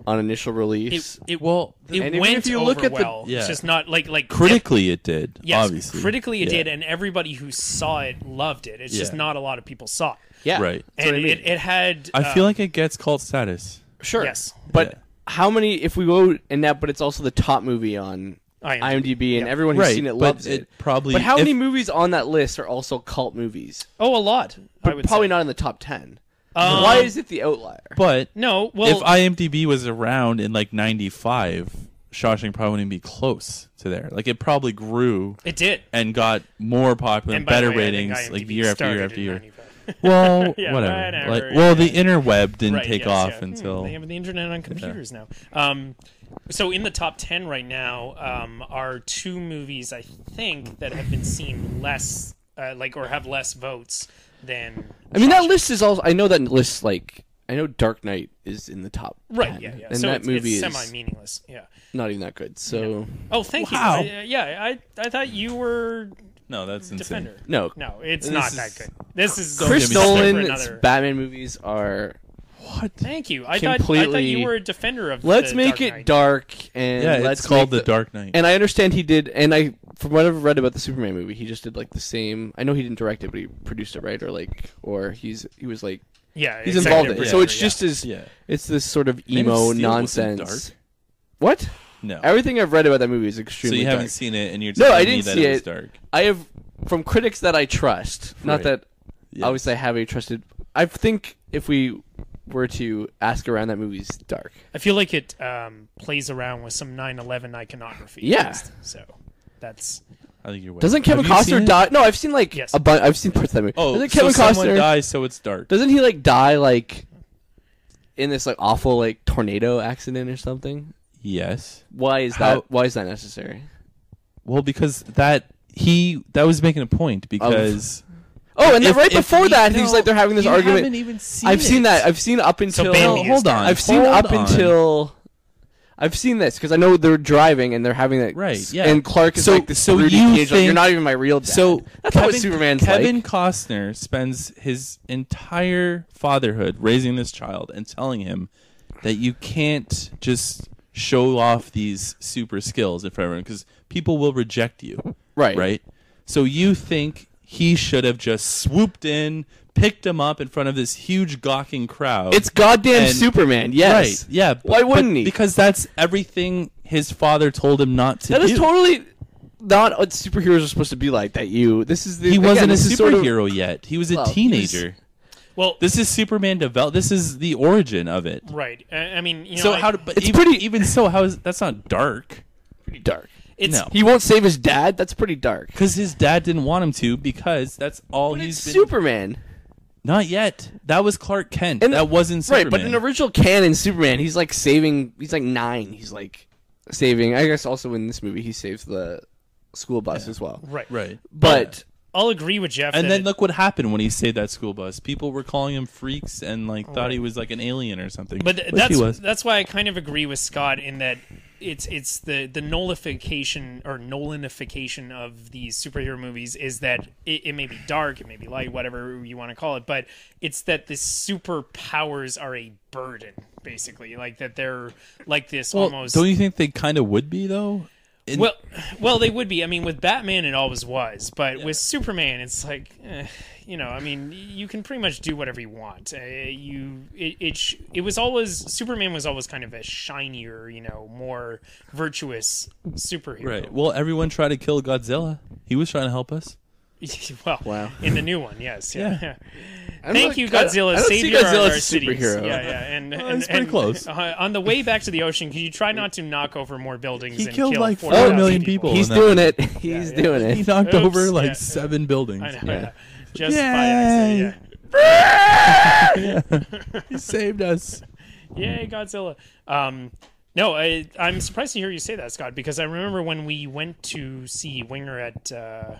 on initial release. It Well, and even went if you over look at the- well. Yeah. It's just not like Critically, it did. Yes, obviously. critically it Yeah. did, and everybody who saw it loved it. It's just Yeah. not a lot of people saw it. yeah, Right. That's what And I mean. it had. I feel like it gets cult status. Sure. Yes. But Yeah. how many? If we go in that, but it's also the top movie on IMDb, and yeah. everyone who's Right, seen it but loves it it. probably- But how if- many movies on that list are also cult movies? Oh, a lot. I But would probably say. not in the top 10. Um, Why is it the outlier? But No, well, if IMDb was around in like 95, Shawshank probably wouldn't be close to there. Like it probably grew it did. and got more popular, And by better the way, I think ratings, like IMDb year after started year in after year. 95. Well, Yeah, whatever. whatever, Like, yeah, well, the yeah. interweb didn't Right, take yes, off yeah. until. They have the internet on computers now. So in the top 10 right now are two movies I think that have been seen less, or have less votes than. I mean, that Shawshank. list is also. I know that list. Like, I know Dark Knight is in the top. Right, 10, yeah, yeah. And So that it's movie is semi-meaningless. Yeah. not even that good. So Oh, thank Wow. you. I thought you were No, that's insane. Defender. no. No, it's This not is- that good. This is Chris get me started. for Nolan's another- Batman movies are. What? Thank you. I thought completely- you were a defender of. Let's the make Dark it Knight. dark and Yeah, let's it's called make The Dark Knight. And I understand he did. And I, from what I've read about the Superman movie, he just did like the same. I know he didn't direct it, but he produced it, right? Or he was like Yeah, he's executive involved in it. yeah. So it's producer, just as Yeah. it's this sort of Man of emo Steel wasn't nonsense. dark? What? No. Everything I've read about that movie is So extremely you dark. haven't seen it, and you're No, telling I me didn't that see it was it. dark. I have from critics that I trust. Not Right. that Yes. obviously I have a trusted. I think if we were to ask around, that movie's dark. I feel like it plays around with some 9/11 iconography. Yeah. So that's. I think you're. Doesn't Kevin Have you Costner seen it? die? No, I've seen like Yes. a bunch. I've seen parts of that movie. Oh, Doesn't so Kevin someone Costner dies, so it's dark. Doesn't he like die like in this like awful like tornado accident or something? Yes. Why is How- that? Why is that necessary? Well, because that was making a point because Oh, and then right before that, he's like they're having this argument. Haven't even seen I've seen it. that. I've seen up until. Bambi hold on. I've seen Hold up on. until. I've seen this because I know they're driving and they're having that. Right, yeah. And Clark is like this so broody you teenager, like, think- you're not even my real dad. So that's what Superman's Kevin like. Costner spends his entire fatherhood raising this child and telling him that you can't just show off these super skills in front of everyone because people will reject you. Right. Right. So you think he should have just swooped in, picked him up in front of this huge gawking crowd. It's goddamn And- Superman. Yes. Right. Yeah. Why wouldn't he? Because that's everything his father told him not to That do. is totally not what superheroes are supposed to be like. That you. This is the. He wasn't a this is sort of- superhero yet. He was a Well, he teenager. Well, This is Superman develop. This is the origin of it. right. I mean, you know, So how? But It's even, pretty- Even so, how is that's not dark? pretty dark. it's No. He won't save his dad. That's pretty dark. Because his dad didn't want him to. Because that's all But he's it's been. Superman. Not yet. That was Clark Kent. And that wasn't Superman. Right, but in original canon Superman, he's like saving. He's like 9. He's like saving. I guess also in this movie he saves the school bus as well. right. Right. But I'll agree with Jeff. And that then look what happened when he saved that school bus. People were calling him freaks and like thought he was like an alien or something. But Which he was. that's why I kind of agree with Scott in that it's the nullification or Nolanification of these superhero movies is that it may be dark, it may be light, whatever you want to call it, but it's that the superpowers are a burden, basically, like that they're like this Well, almost. don't you think they kind of would be though? Well, they would be. I mean, with Batman, it always was, but with Superman, it's like, you know, I mean, you can pretty much do whatever you want. It was always Superman was always kind of a shinier, you know, more virtuous superhero. Right. Well, everyone tried to kill Godzilla. He was trying to help us. Well, Wow. in the new one, yes, yeah. I'm Thank like- you, I Godzilla, don't see savior of Godzilla our as a cities. superhero. Yeah, and it's pretty close. On the way back to the ocean, could you try not to knock over more buildings? He and killed kill like 40,000 4 million people. he's in that doing movie. it. He's doing He it. knocked Oops, over like yeah. 7 buildings. I know, Yeah. yeah. Just Yay. by accident, He saved us. yeah. Yay, Godzilla. No, I'm surprised to hear you say that, Scott, because I remember when we went to see Winger at a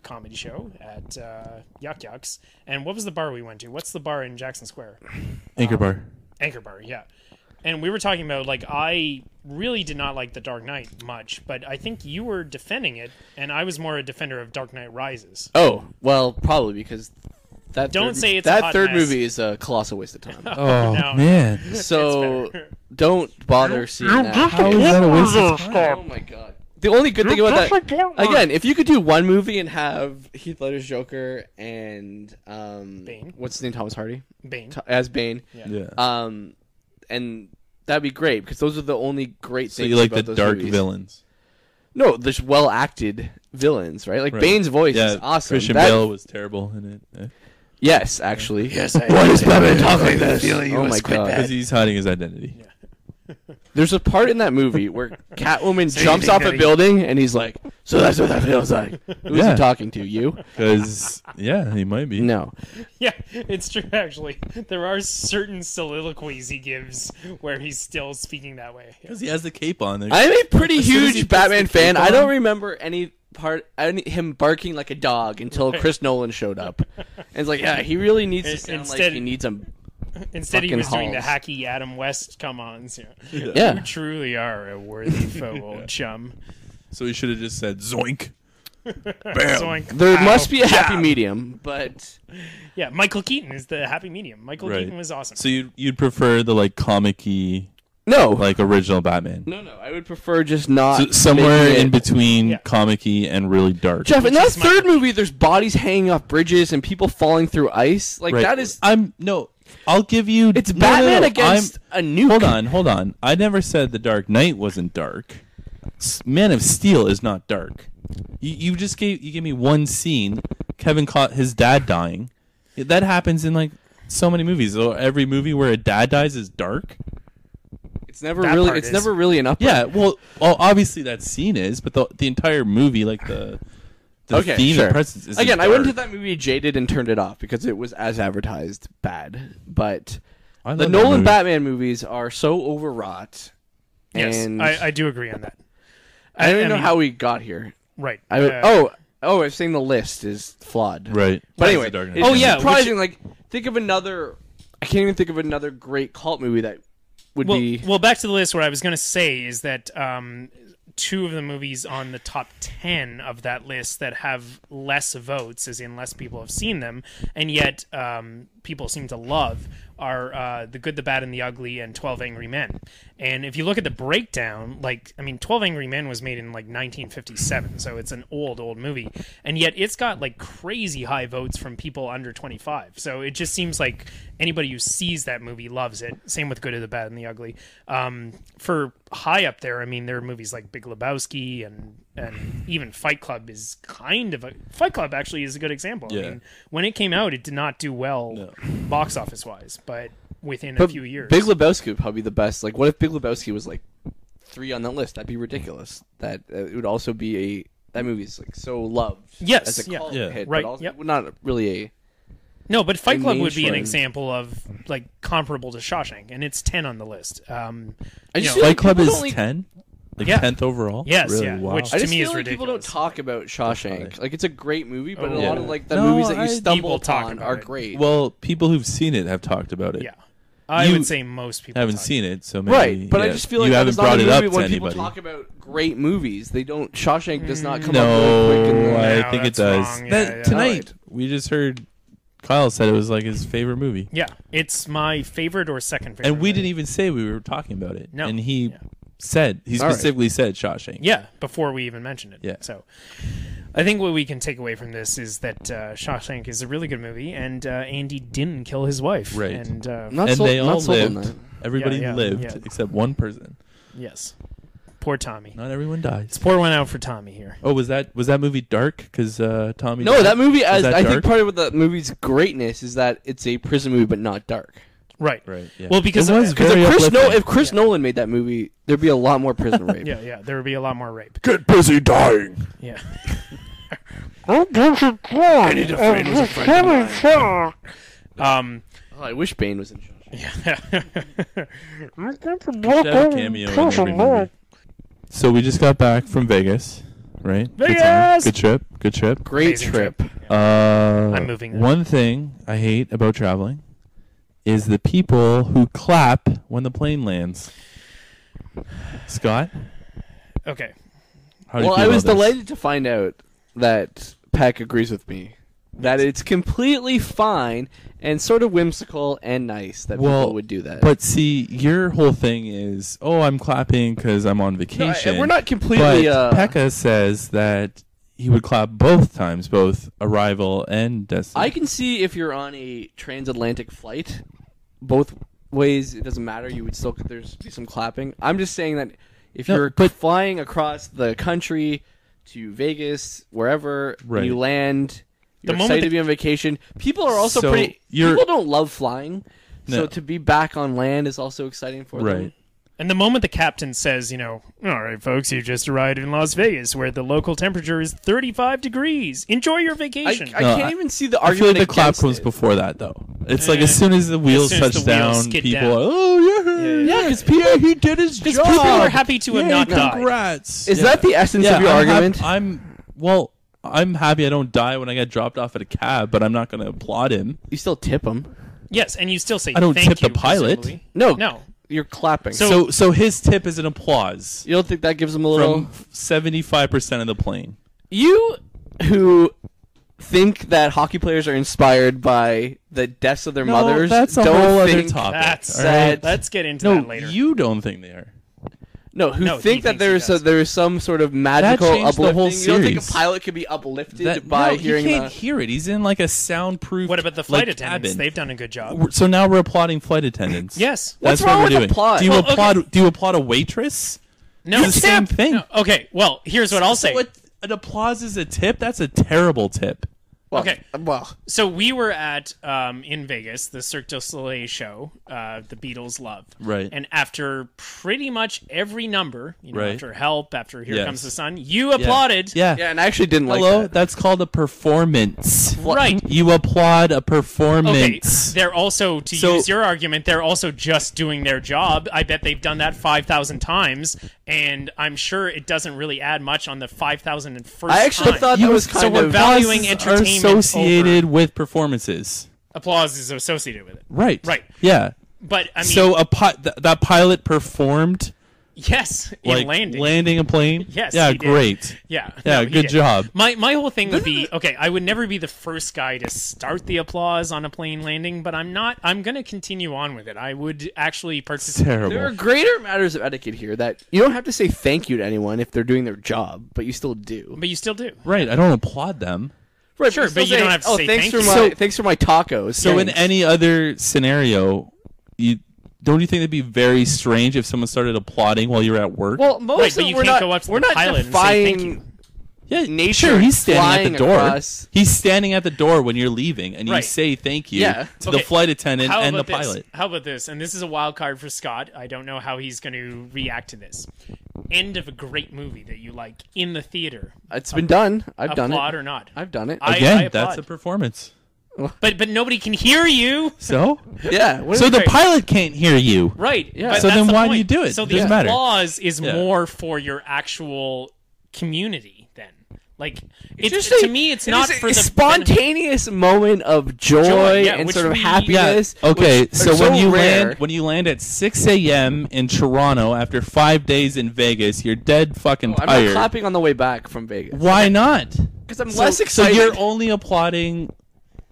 comedy show at Yuck Yucks, and what was the bar we went to? What's the bar in Jackson Square? Anchor Bar. Anchor Bar, yeah. And we were talking about, like, I really did not like The Dark Knight much, but I think you were defending it, and I was more a defender of Dark Knight Rises. Oh, well, probably because Don't say it's a that hot third mess. movie is a colossal waste of time. Oh, No. man. So fair. don't bother seeing that. How is that a waste of time? Oh my god. The only good thing about that, again, if you could do one movie and have Heath Ledger's Joker and Bane. what's his name, Thomas Hardy Bane. as Bane, Yeah. and that'd be great because those are the only great So things. you like about the those dark movies. villains. No, there's well acted villains, right? Like Right. Bane's voice Yeah, is awesome. Christian That- Bale was terrible in it. Yes, actually. Yes, Why does Batman talk like this? Oh my god. Because he's hiding his identity. There's a part in that movie where Catwoman So you jumps think off that a he- building and he's like, "So that's what that feels like." Who's Yeah. he talking to? You? Because, yeah, he might be. No. Yeah, it's true, actually. There are certain soliloquies he gives where he's still speaking that way. Because he has the cape on. There. I'm a pretty As soon as he huge puts Batman the fan. cape I don't on- remember him barking like a dog until Chris Nolan showed up. And it's like, yeah, he really needs to sound like Instead- he needs a. Instead, he Fucking was doing the Halls. hacky Adam West come-ons. Yeah. Yeah. You truly are a worthy foe, old chum. So he should have just said zoink. Zoink. There Ow. must be a happy medium, but Yeah, Michael Keaton is the happy medium. Michael Right. Keaton was awesome. So you'd prefer the like comic-y, no, like original Batman. no. I would prefer just not So somewhere making in it- between Yeah. comic-y and really dark. Jeff, in Which that is my- third movie, there's bodies hanging off bridges and people falling through ice. Like Right. that is. I'll give you. It's no, Batman no, against a nuke. Hold on. I never said the Dark Knight wasn't dark. Man of Steel is not dark. You gave me one scene. Kevin caught his dad dying. That happens in like so many movies. So every movie where a dad dies is dark. It's never That really. part It's is. never really an upright. Yeah. Well, obviously that scene is, but the entire movie, like the Okay, theme sure. and presence is Again, I dark. went to that movie jaded and turned it off because it was as advertised bad. But I the love that Nolan movie. Batman movies are so overwrought. yes, and I do agree on that. I don't even know mean, how we got here. Right. I Oh, I was saying the list is flawed. Right. But Rise anyway, of the Dark Knight. it's Oh, yeah, surprising. Like, think of another. I can't even think of another great cult movie that would be. Well, back to the list. What I was going to say is that two of the movies on the top 10 of that list that have less votes, as in less people have seen them, and yet people seem to love, are The Good, the Bad, and the Ugly and 12 Angry Men. And if you look at the breakdown, 12 Angry Men was made in 1957, so it's an old movie, and yet it's got crazy high votes from people under 25. So it just seems like anybody who sees that movie loves it. Same with Good, the Bad, and the Ugly. For high up there, I mean, there are movies like Big Lebowski and even Fight Club is Fight Club actually is a good example. Yeah. I mean, when it came out, it did not do well box office wise, but within a few years. Big Lebowski would probably be the best. What if Big Lebowski was 3 on that list? That'd be ridiculous. That it would also be that movie's so loved. Yes, as a yeah. cult Yeah. hit, Right, but also yep. not really a. No, but Fight Club would be an mainstream. example of comparable to Shawshank, and it's 10 on the list. I You just know, feel Fight Club people is don't, 10? Yeah. 10th overall? Yes, Really? yeah, Wow. which- I to just me feel is like people don't ridiculous. talk about Shawshank. It's a great movie, but a Oh, lot yeah. of the No, movies that you I- stumble people talk upon about are it. great. Well, people who've seen it have talked about it. Yeah. I You would say most people haven't talk. seen it, so maybe Right, but I yeah, just feel like you that haven't is not brought a it movie up to when anybody. people talk about great movies. They don't. Shawshank does not come No, up really quick in the. No, I think it that's does. wrong. That- Yeah, yeah. Tonight, we just heard Kyle said it was his favorite movie. Yeah, it's my favorite or second favorite. And we movie. didn't even say we were talking about it. No. And he Yeah. said, he All right. specifically said Shawshank. Yeah, before we even mentioned it. Yeah. So I think what we can take away from this is that Shawshank is a really good movie, and Andy didn't kill his wife. Right. And Not And sold, they all not sold on lived. that. Everybody Yeah, lived yeah. except one person. yes, poor Tommy. Not everyone dies. Let's pour one out for Tommy here. Oh, was that movie dark? Because Tommy. No, died? that movie. Was that I think dark? part of the movie's greatness is that it's a prison movie, but not dark. Right. Right. Yeah. Well, because it was Because very uplifting. if Chris Nolan made that movie, there'd be a lot more prison rape. yeah, there would be a lot more rape. Get busy dying. Yeah. I need a friend who's a friend of mine. Oh, I wish Bane was in Shawshank. Should have a cameo in every movie. So we just got back from Vegas, right? Good time. Vegas! Good trip. Great Amazing trip. I'm moving there. One thing I hate about traveling is the people who clap when the plane lands. Scott, Okay. how do you Well, feel I was about this? delighted to find out that Peck agrees with me. That it's completely fine and sort of whimsical and nice that Well, people would do that. But see, your whole thing is, oh, I'm clapping because I'm on No, vacation. we're not completely. But Pekka says that he would clap both times, both arrival and I destination. can see if you're on a transatlantic flight, both ways it doesn't matter. You would still there's be some clapping. I'm just saying that if No, you're but- flying across the country to Vegas, wherever, Right. and you land, The you're moment excited that- to be on vacation. People are also So pretty. you're- People don't love flying, so No. to be back on land is also exciting for them. Right. And the moment the captain says, all right, folks, you just arrived in Las Vegas, where the local temperature is 35 degrees. Enjoy your I vacation. No, can't even see the I feel argument like the clap against comes it. before that, though. It's like as soon as the wheels soon as touch the wheels down, skid people down. are, oh, yeah. Yeah, because people. he did his job. Because people are happy to have Yay, not died. congrats. Is Yeah. that the essence Yeah, of your argument? I'm happy I don't die when I get dropped off at a cab, but I'm not going to applaud him. You still tip them. Yes, and you still say I don't thank tip the you, pilot. presumably. No, No. you're clapping. So his tip is an applause you don't think that gives them a little? from 75% of the plane. You who think that hockey players are inspired by the deaths of their mothers, that's a don't whole other think, topic. That's all right? sad. Let's get into No, that later. you don't think they are. No, who No, he think that thinks he does. there is some sort of magical changed the uplifting. whole You don't think a series. pilot could be uplifted That, by no, hearing he can't the. hear it. He's in like a soundproof. What about the flight like, attendants? cabin. They've done a good job. So now we're applauding flight attendants. Yes. What's That's wrong what with we're doing. applaud? Do you Well, applaud? okay. Do you applaud a waitress? No, It's the same thing. No. Okay, well, here's what I'll say. So an applause is a tip. That's a terrible tip. Okay. Well, So we were at in Vegas, the Cirque du Soleil show, the Beatles loved. Right. And after pretty much every number, Right. after Help, after Here Yes. Comes the Sun, you applauded. Yeah. yeah, and I actually didn't Hello, like that. that's called a performance. Right. You applaud a Okay. performance. They're also, to So- use your argument, they're also just doing their job. I bet they've done that 5,000 times, and I'm sure it doesn't really add much on the 5,001st I actually time. thought that was so kind we're of valuing Applauses entertainment are associated over- with performances. Applause is associated with it. Right. Right. Yeah. But, I mean, So that pilot performed yes, like in landing. a plane. Yes, Yeah. he did. Great. Yeah. Yeah. no, he Good did. job. My whole thing would be, okay, I would never be the first guy to start the applause on a plane landing, but I'm going to continue on with it. I would actually participate. There are Terrible. greater matters of etiquette here that you don't have to say thank you to anyone if they're doing their job, but you still do. But you still do. Right. I don't applaud them. Right, Sure, still but you don't have to oh, say thanks thank for you. my So- thanks for my tacos. So in Thanks. any other scenario, don't you think it'd be very strange if someone started applauding while you're at work? well, most Right, of but you we're can't not go up to we're the not pilot and say thank defying you. yeah, nature sure. He's standing at flying the door. across. He's standing at the door when you're leaving, and you Right. say thank you Yeah. to the Okay, flight attendant How and the about this? pilot. How about this? And this is a wild card for Scott. I don't know how he's going to react to this. End of a great movie that you like in the theater. It's been done. I've done Applaud it. or not? I've done it. I Again, applaud. that's a performance. But nobody can hear you. So, yeah. what so is the it? pilot can't hear you. Right. Yeah. But So that's then the why do point. you do it? So the Doesn't matter. applause is Yeah. more for your actual community then. Like it's Just to a- me it's it not is for a the spontaneous moment of joy, yeah, and which sort of we- happiness. Okay, which so are when you rare. land at 6 a.m. in Toronto after 5 days in Vegas, you're dead fucking I'm not tired. clapping on the way back from Vegas Why not? because I'm So, less so excited. you're only applauding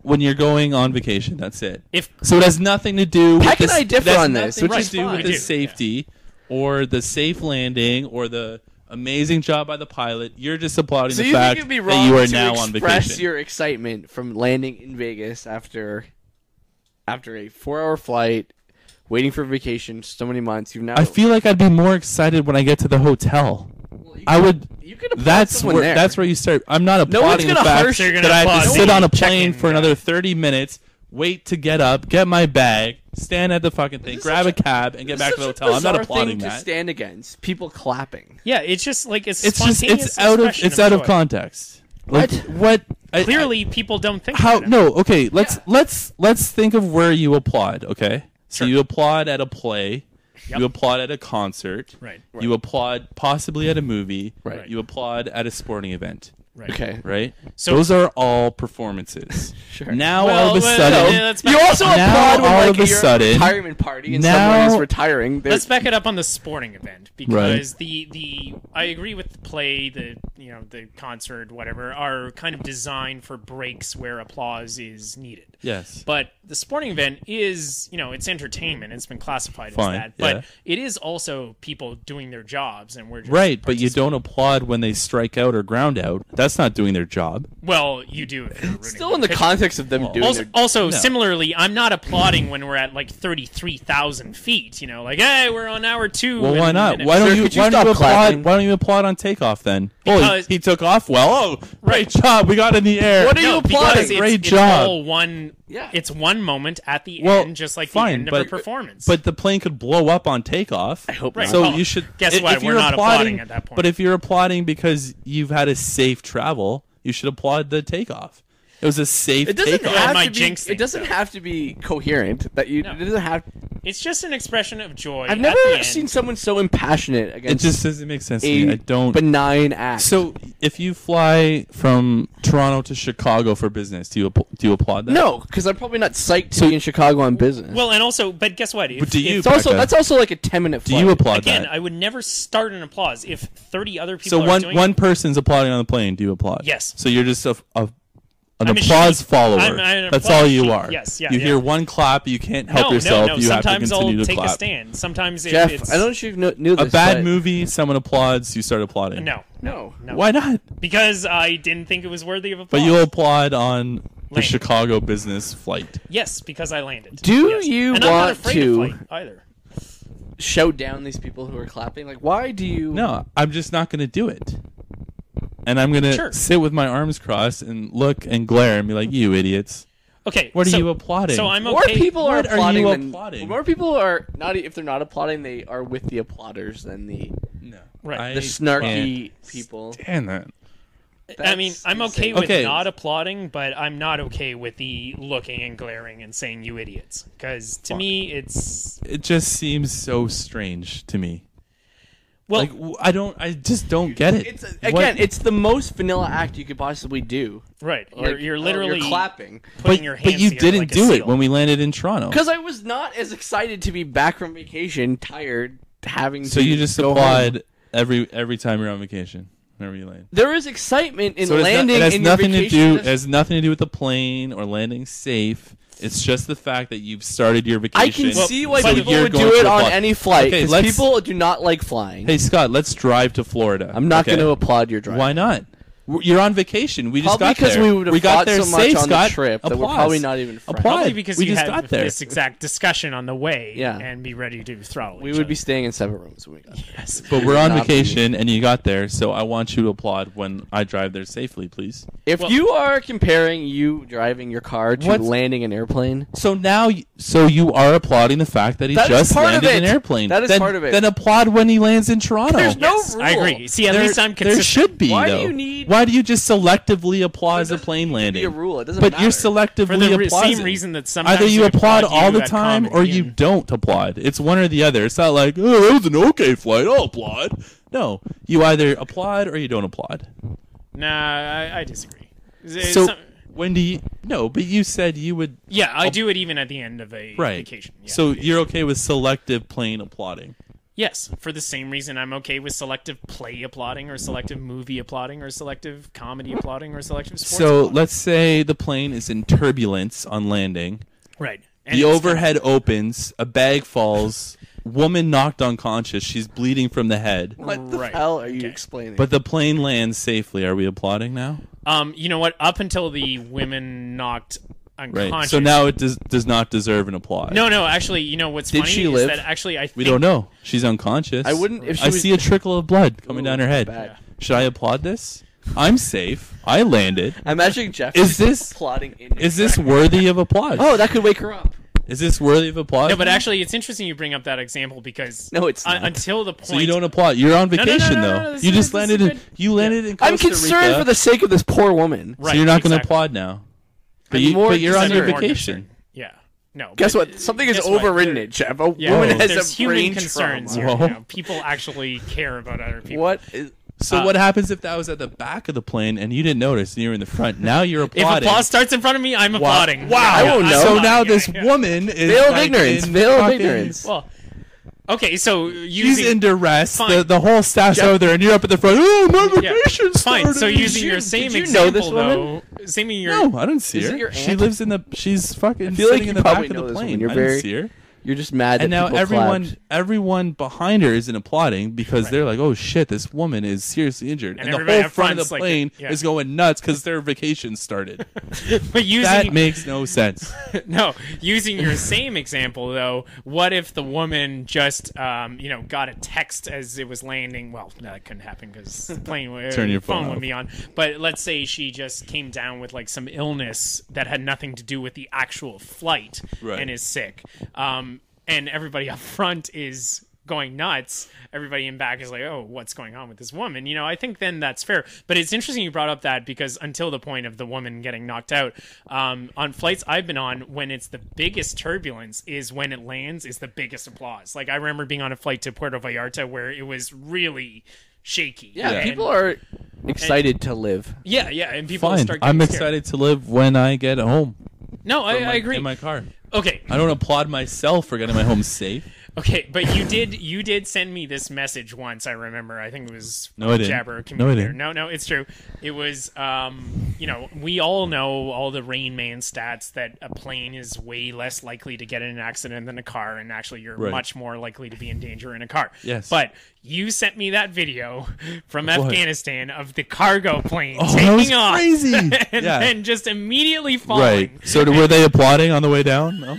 when you're going on vacation. That's it. If So it has nothing to do with Peck and this, I differ it has on this, nothing which to is do fine. with We the do, safety or the safe landing or the amazing job by the pilot. You're just applauding So the you fact think it'd be that wrong you are to now on express vacation. your excitement from landing in Vegas after a 4-hour flight, waiting for vacation so many months? You've now. I feel like I'd be more excited when I get to the hotel. I would. You could applaud That's someone where there. that's where you start. I'm not No one's applauding the gonna fact harsh- You're gonna that I have to applaud sit the on a check-in plane for guy. another 30 minutes, wait to get up, get my bag, stand at the fucking thing, is grab a such a- cab, and get This back is to the such a hotel. I'm not bizarre applauding thing that. to stand against people clapping. yeah, it's just like it's It's just spontaneous it's out of expression it's out of joy. context. Like, what? Clearly, people don't think How? about it. No. Okay. Let's think of where you applaud. Okay. So you applaud at a play. Yep. You applaud at a concert. Right. You applaud possibly at a movie. Right. You applaud at a sporting event. Right. Okay. Right. So- those are all performances. Sure. Now Well, all of a well, sudden, let's You back- also Now, applaud when all like of a you're sudden- at a retirement party and Now- someone is retiring. There's- Let's back it up on the sporting event because the I agree with the play, the concert, whatever, are kind of designed for breaks where applause is needed. yes. But the sporting event is, it's entertainment. It's been classified Fine, as that. But yeah. it is also people doing their jobs, and we're just Right, but you participating. don't applaud when they strike out or ground out. That's not doing their job. Well, you do if you're rooting still for in the pitcher. context of them doing Also, their. also No. similarly, I'm not applauding when we're at like 33,000 feet. Like, hey, we're on hour 2. Well, why and- not? and Why it's- don't Sir, you? could you Why don't stop you applaud? clapping? Why don't you applaud on takeoff then? Because- he took off well. Oh, Right. great job! We got in the air. What are you No, because applauding? it's- Great it's job. all one. Yeah. It's one moment at the Well, end, just like fine, the end of but- a performance. But the plane could blow up on takeoff. I hope Right. not. So Well, you should. guess if what? you're We're not applauding at that point. But if you're applauding because you've had a safe travel, you should applaud the takeoff. It was a safe It doesn't takeoff. my have to jinx be. thing, It doesn't so. have to be coherent. That you. No. It doesn't have. it's just an expression of joy. I've at never the end. seen someone so impassionate It against just doesn't make sense to a me. I don't. benign act. So if you fly from Toronto to Chicago for business, do you applaud that? no, because I'm probably not psyched to be in Chicago on business. Well, and also, but guess what? But do you? it's also Becca, that's also like a 10-minute do flight. you applaud Again, that? I would never start an applause if 30 other people So are one doing one it. person's applauding on the plane. Do you applaud? Yes. So you're just an I'm a applause sheep. follower. I'm an That's applause all you sheep. are. Yes, yeah, You yeah. hear one clap, you can't help no, yourself. No, You have to sometimes continue I'll to take clap. a stand. Sometimes if Jeff, it's I don't know if you knew A this. bad but movie, someone applauds, you start applauding. no, No. Why not? because I didn't think it was worthy of applause. But you'll applaud on the Landing. Chicago business flight. Yes, because I landed. Do Yes. you and I'm not want afraid to- fight either? shout down these people who are clapping. Like, why do you? No, I'm just not going to do it. and I'm gonna Sure. sit with my arms crossed and look and glare and be like, "You idiots! Okay. What are so- you applauding?" So I'm More okay. people are What are applauding. you than- applauding? More people are not. If they're not applauding, they are with the applauders than the no, Right. the snarky people. Stand that. I mean, That's I'm okay insane. with Okay. not applauding, but I'm not okay with the looking and glaring and saying "you idiots," because to me, it's It just seems so strange to me. well, I just don't get it. It's What- it's the most vanilla act you could possibly do. right. Like, You're literally you're clapping. putting your hands but you together didn't like a do it seal. when we landed in Toronto. Because I was not as excited to be back from vacation, tired, having So to you just go applaud home. every time you're on vacation. Whenever you land. There is excitement in So it's not- landing it has in your nothing to vacation. do. It Just- has nothing to do with the plane or landing safe. It's just the fact that you've started your vacation. I can see why so people you're would going do to it on applaud. any flight. Okay, Because let's- people do not like flying. Hey Scott, let's drive to Florida. I'm not okay? going to applaud your drive. Why not? You're on vacation. We just Probably got because there. we would have got fought there so much safe, on Scott. the trip that we're Applause. probably not even friends. Applaud. Probably because we you just had got there. this exact discussion on the way, Yeah. and be ready to throttle. We each would other. be staying in separate rooms when we got there. Yes. But we're on not be- vacation, and you got there, so I want you to applaud when I drive there safely, please. If Well- you are comparing you driving your car to What's- landing an airplane, So now, so you are applauding the fact that he That is just part of landed an it. airplane. That is then, part of it. Then applaud when he lands in Toronto. There's no Yes, rule. I agree. See, at There- least I'm There consistent. should be. Why do though. you need- Why do you just selectively applause a doesn't plane need to landing? be a rule. It doesn't But matter. you're For selectively the applauding. same reason that sometimes Either you applaud all you the at time or comedy you and- don't applaud. It's one or the other. It's not like, oh, that was an okay flight. I'll applaud. No, you either applaud or you don't applaud. Nah, I disagree. So when do you? No, but you said you would. yeah, I do it even at the end of a Right. vacation. Yeah. So you're okay with selective plane applauding. yes, for the same reason I'm okay with selective play applauding, or selective movie applauding, or selective comedy applauding, or selective sports. So applauding. let's say the plane is in turbulence on landing. right. And The it's overhead opens, a bag falls, woman knocked unconscious, she's bleeding from the head. What the Right. hell are you Okay. explaining? But the plane lands safely. Are we applauding now? You know what? Up until the women knocked unconscious. Right. So now it does not deserve an applause. No. Actually, you know what's Did funny she is live? that actually I think We don't know. She's unconscious. I wouldn't if she I was. see a trickle of blood coming down her head. bad. Should I applaud this? I'm safe. I landed. I'm imagining Jeff Is this- plotting in. Is this worthy of applause? Oh, that could wake her up. Is this worthy of applause? No, but actually, it's interesting you bring up that example because No, it's not. until the point. So you don't applaud. You're on no, no, vacation no, though. this You is- just this is landed. good. You landed in Costa I'm concerned Rica, for the sake of this poor woman. Right, So you're not going to exactly. applaud now. But, I'm you, more but you're on your concerned. vacation. Yeah. No. Guess but- what? Something is guess what? overridden There- it, Jeff. A Yeah, woman has there's a human brain concerns trauma. here. Whoa. You know, people actually care about other people. What is? So what happens if that was at the back of the plane and you didn't notice and you're in the front? Now you're If applauding. applause starts in front of me, I'm applauding. Wow. I won't know. So I'm now applauding. this Yeah. woman is Veil of like ignorance. in Veil of fucking- ignorance. Well, okay, so She's using in duress. Fine. The whole staff's Jeff- over there, and you're up at the front. Oh, my yeah, vacation fine. So started." using your Did same you know this example woman? though, same your No, I don't see Is her. it your She aunt? lives in the. She's fucking feel like sitting you in the probably back of know the this plane. woman. You're I very- didn't see her. You're just mad that And now people clapped. everyone behind her isn't applauding because they're like, "Oh shit, this woman is seriously injured," And and the everybody whole up front of the front's like, plane yeah. is going nuts because their vacation started. but using That makes no sense. no, using your same example though, what if the woman just got a text as it was landing? Well, no, that couldn't happen because the plane Turn your phone would off. be on. But let's say she just came down with like some illness that had nothing to do with the actual flight Right. and is sick. And everybody up front is going nuts. Everybody in back is like, "Oh, what's going on with this woman?" You know, I think then that's fair. But it's interesting you brought up that because until the point of the woman getting knocked out, on flights I've been on, when it's the biggest turbulence is when it lands is the biggest applause. Like I remember being on a flight to Puerto Vallarta where it was really shaky. Yeah, And- people are excited to live. Yeah, and people Fine. start. Getting I'm scared. excited to live when I get home. No, I agree. In my car. Okay, I don't applaud myself for getting my home safe. Okay, but you did send me this message once. I remember. I think it was No, I didn't. Jabber No, I communicator. didn't. No, it's true. It was. We all know all the Rain Man stats that a plane is way less likely to get in an accident than a car, and actually you're Right. much more likely to be in danger in a car. Yes. But you sent me that video from Afghanistan of the cargo plane Oh, that taking was off crazy. and Yeah. then just immediately falling. Right. So were they applauding on the way down? No.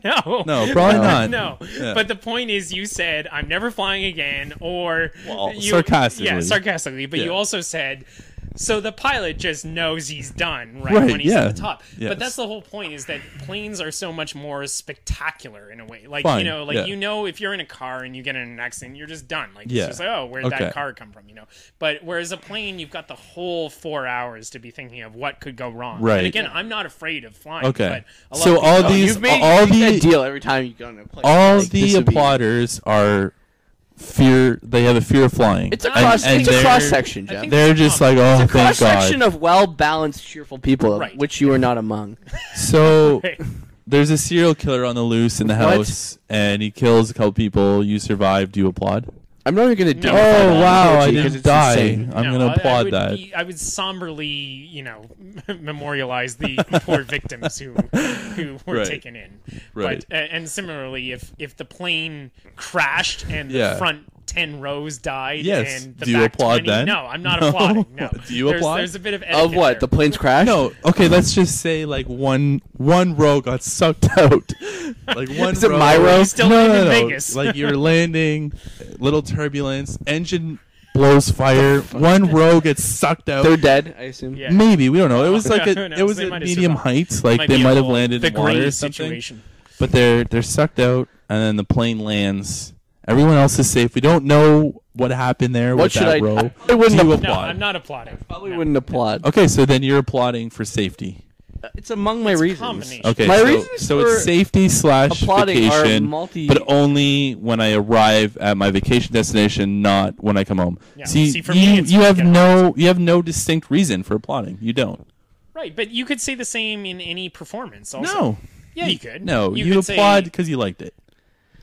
No, No, probably not. No, Yeah. but the point is, you said I'm never flying again, or Well, you, sarcastically. Yeah, sarcastically. But Yeah. you also said So the pilot just knows he's done Right, when he's yeah. at the top. Yes. But that's the whole point, is that planes are so much more spectacular in a way. Like, Fine, if you're in a car and you get in an accident, you're just done. Like, Yeah. it's just like, oh, where'd Okay. that car come from, But whereas a plane, you've got the whole 4 hours to be thinking of what could go wrong. Right. And again, I'm not afraid of flying. Okay. But a lot So of people all don't. these, You've made all that the deal every time you go on a plane. all Like, the this would be- applauders are fear. They have a fear of flying. It's a And- cross. and It's a they're- cross section, Jeff. think- They're just like, oh, It's a thank cross God. section of well balanced, cheerful people, Right. which you are not among. So Right. there's a serial killer on the loose in the What? house, and he kills a couple people. You survived. Do you applaud? I'm not even going to do No. it. Oh wow, I because didn't it's die. insane. I'm No, gonna applaud would that. I would somberly, memorialize the poor victims who were Right. taken in. Right. But and similarly, if the plane crashed and the Yeah. front 10 rows died, Yes. and the Do you back applaud 20, then? No, I'm not No. applauding. No. Do you applaud? There's a bit of Of etiquette what? there. The plane's crash? No, okay. Let's just say like one row got sucked out. Like one. Is it row. my row? You still no, live no, in no. Vegas. Like you're landing, little turbulence, engine blows fire. One row gets sucked out. They're dead, I assume. Yeah. Maybe we don't know. It was like Who it knows? was They at might have medium survived. heights. Like Might they be a might have little landed the in water or Graves something. situation. But they're sucked out, and then the plane lands. Everyone else is safe. We don't know what happened there What with should that I- row. I wouldn't Do you have- No, applaud? I'm not applauding. Probably No. wouldn't applaud. Okay, so then you're applauding for safety. It's among my It's a reasons. combination. Okay, My so, reasons so for it's safety slash applauding are vacation, multi- but only when I arrive at my vacation destination, not when I come home. Yeah, See, see, for me, it's you when have you get no distinct reason for applauding. You don't. Right, but you could say the same in any performance also. No. Yeah, you could. No, you could say- applaud because you liked it.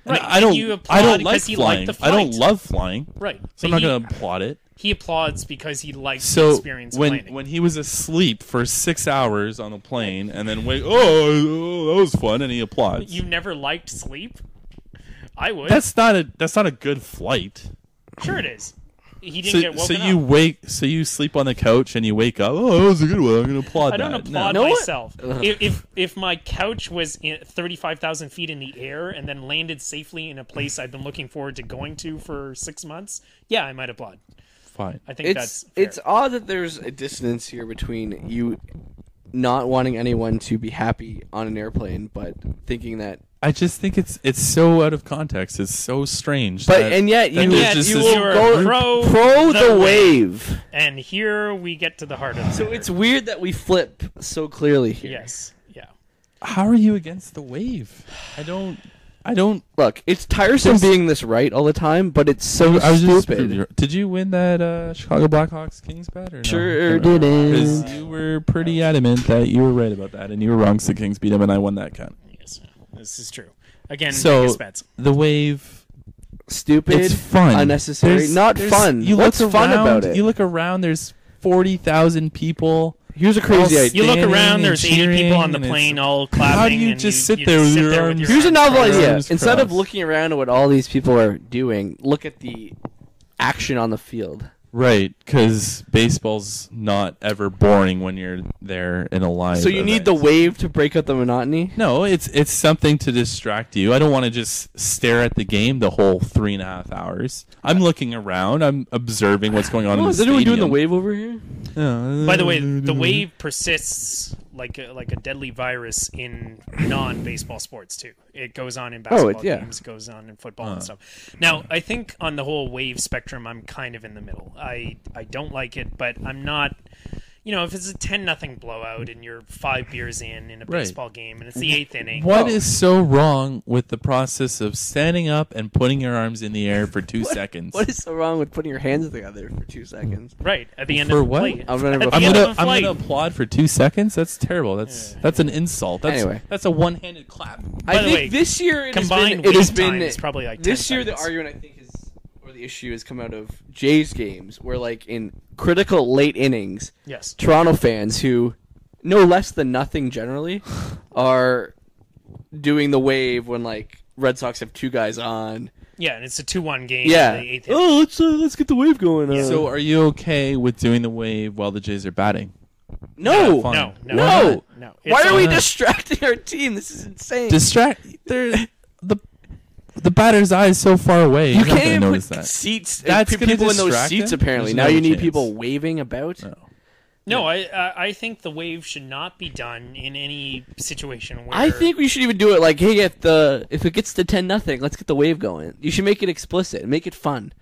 And Right, I don't. you I applaud don't like because he liked flying. the I don't flight. love flying, Right. so I'm but not going to applaud it. he applauds because he likes the So experience of landing. when he was asleep for 6 hours on the plane and then wake, oh, that was fun, and he applauds. You never liked sleep? I would. That's not a good flight. Sure it is. He didn't get So woken up. you sleep on the couch and you wake up. Oh, that was a good one. I'm gonna applaud I don't that. applaud No. myself. If my couch was 35,000 feet in the air and then landed safely in a place I've been looking forward to going to for 6 months, yeah, I might applaud. Fine. I think that's fair. It's odd that there's a dissonance here between you not wanting anyone to be happy on an airplane, but thinking that. I just think it's so out of context. It's so strange. But that- and yet that you there's just you this- will go pro the wave. And here we get to the heart of it. So it's weird that we flip so clearly here. Yes. Yeah. How are you against the wave? I don't. Look, it's tiresome being this right all the time, but it's so I was just. stupid. Did you win that Chicago Blackhawks Kings bet or no? Sure Because didn't. you were pretty adamant that you were right about that, and you were wrong. So the Kings beat them, and I won that count. Yes. This is true. Again, So Vegas bets. the wave. Stupid. It's fun. Unnecessary. Not fun. You What's look fun around, about it? You look around. There's 40,000 people. Here's a crazy All idea. You look standing around. and There's 80 people cheering, on the and plane, it's- all clapping. How do you and just sit there with your arms- Here's a novel Arms idea. crossed. Instead of looking around at what all these people are doing, look at the action on the field. Right, because baseball's not ever boring when you're there in a live. So you need the event. wave to break up the monotony? No, it's something to distract you. I don't want to just stare at the game the whole 3.5 hours. I'm looking around. I'm observing what's going on in the is anyone doing the stadium. wave over here? By the way, the wave persists like a deadly virus in non-baseball sports too. It goes on in basketball games, it goes on in football and stuff. Now, I think on the whole wave spectrum, I'm kind of in the middle. I don't like it, but I'm not. If it's a 10-0 blowout and you're 5 beers in a baseball game and it's the 8th inning. What is so wrong with the process of standing up and putting your arms in the air for 2 seconds? What is so wrong with putting your hands together for 2 seconds? Right at the end For of the what? play. I'm gonna- At the I'm end I'm of the flight. gonna applaud for 2 seconds. That's terrible. That's an insult. Anyway. That's a one-handed clap. By I the think way, this year it has combined been. It has wait time been is probably like 10 this year. The seconds. argument I think is, or the issue has come out of Jays games, where like in critical late innings, Yes. Toronto fans who know less than nothing generally are doing the wave when like Red Sox have 2 guys on. Yeah, and it's a 2-1 game. Yeah. In the 8th inning. Oh, let's get the wave going. So are you okay with doing the wave while the Jays are batting? no, fine. No, no, no. no. Why It's are we all- distracting our team? This is insane. The batter's eye is so far away. You He's not can't gonna even notice put that. seats. That's people gonna in those distract seats. him? Apparently, There's now no you need chance. people waving about. No. No, I think the wave should not be done in any situation where I think we should even do it like, hey, if it gets to 10-0, let's get the wave going. You should make it explicit, make it fun.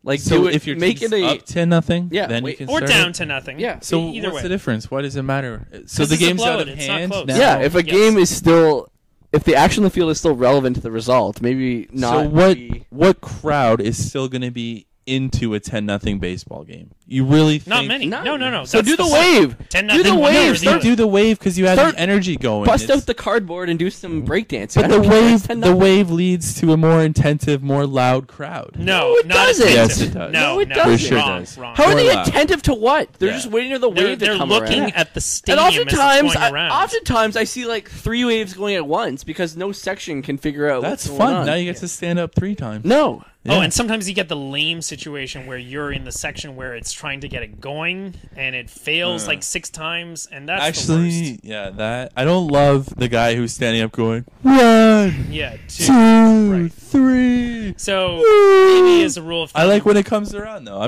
Like, So do it, if your make team's it a up 10-0, Yeah, then wait. you can or start down it? to nothing. Yeah. So either what's way. the difference? Why does it matter? So 'Cause the it's a game's out blowout, of it's not hand close. now. Yeah, if a Yes. game is still, if the action on the field is still relevant to the result, maybe not. So what? be- What crowd is still going to be into a 10-0 baseball game? You really think? Not many. No. No. So That's do the point. wave. 10-0 Do the one wave. or the Start- other. Do the wave because you have Start- the energy going. Bust It's- out the cardboard and do some breakdancing. But I the don't care, wave, it's 10-0. the wave leads to a more intensive, more loud crowd. No, No, it not doesn't. attentive. Yes, it does. No, No, it no, doesn't. For sure wrong, does. wrong. How are More they loud. attentive to what? They're Yeah. just waiting for the wave to They're come looking around. at the And stadium as it's oftentimes, going around. oftentimes I see like 3 waves going at once because no section can figure out That's what's going fun. on. Now you get to stand up 3 times. No. Oh, Yeah. and sometimes you get the lame situation where you're in the section where it's trying to get it going and it fails like 6 times, and that's the Actually, worst. yeah, that I don't love the guy who's standing up going 1, Yeah, 2. 2, Right. 3. So maybe as a rule of thumb, I like when it comes around though.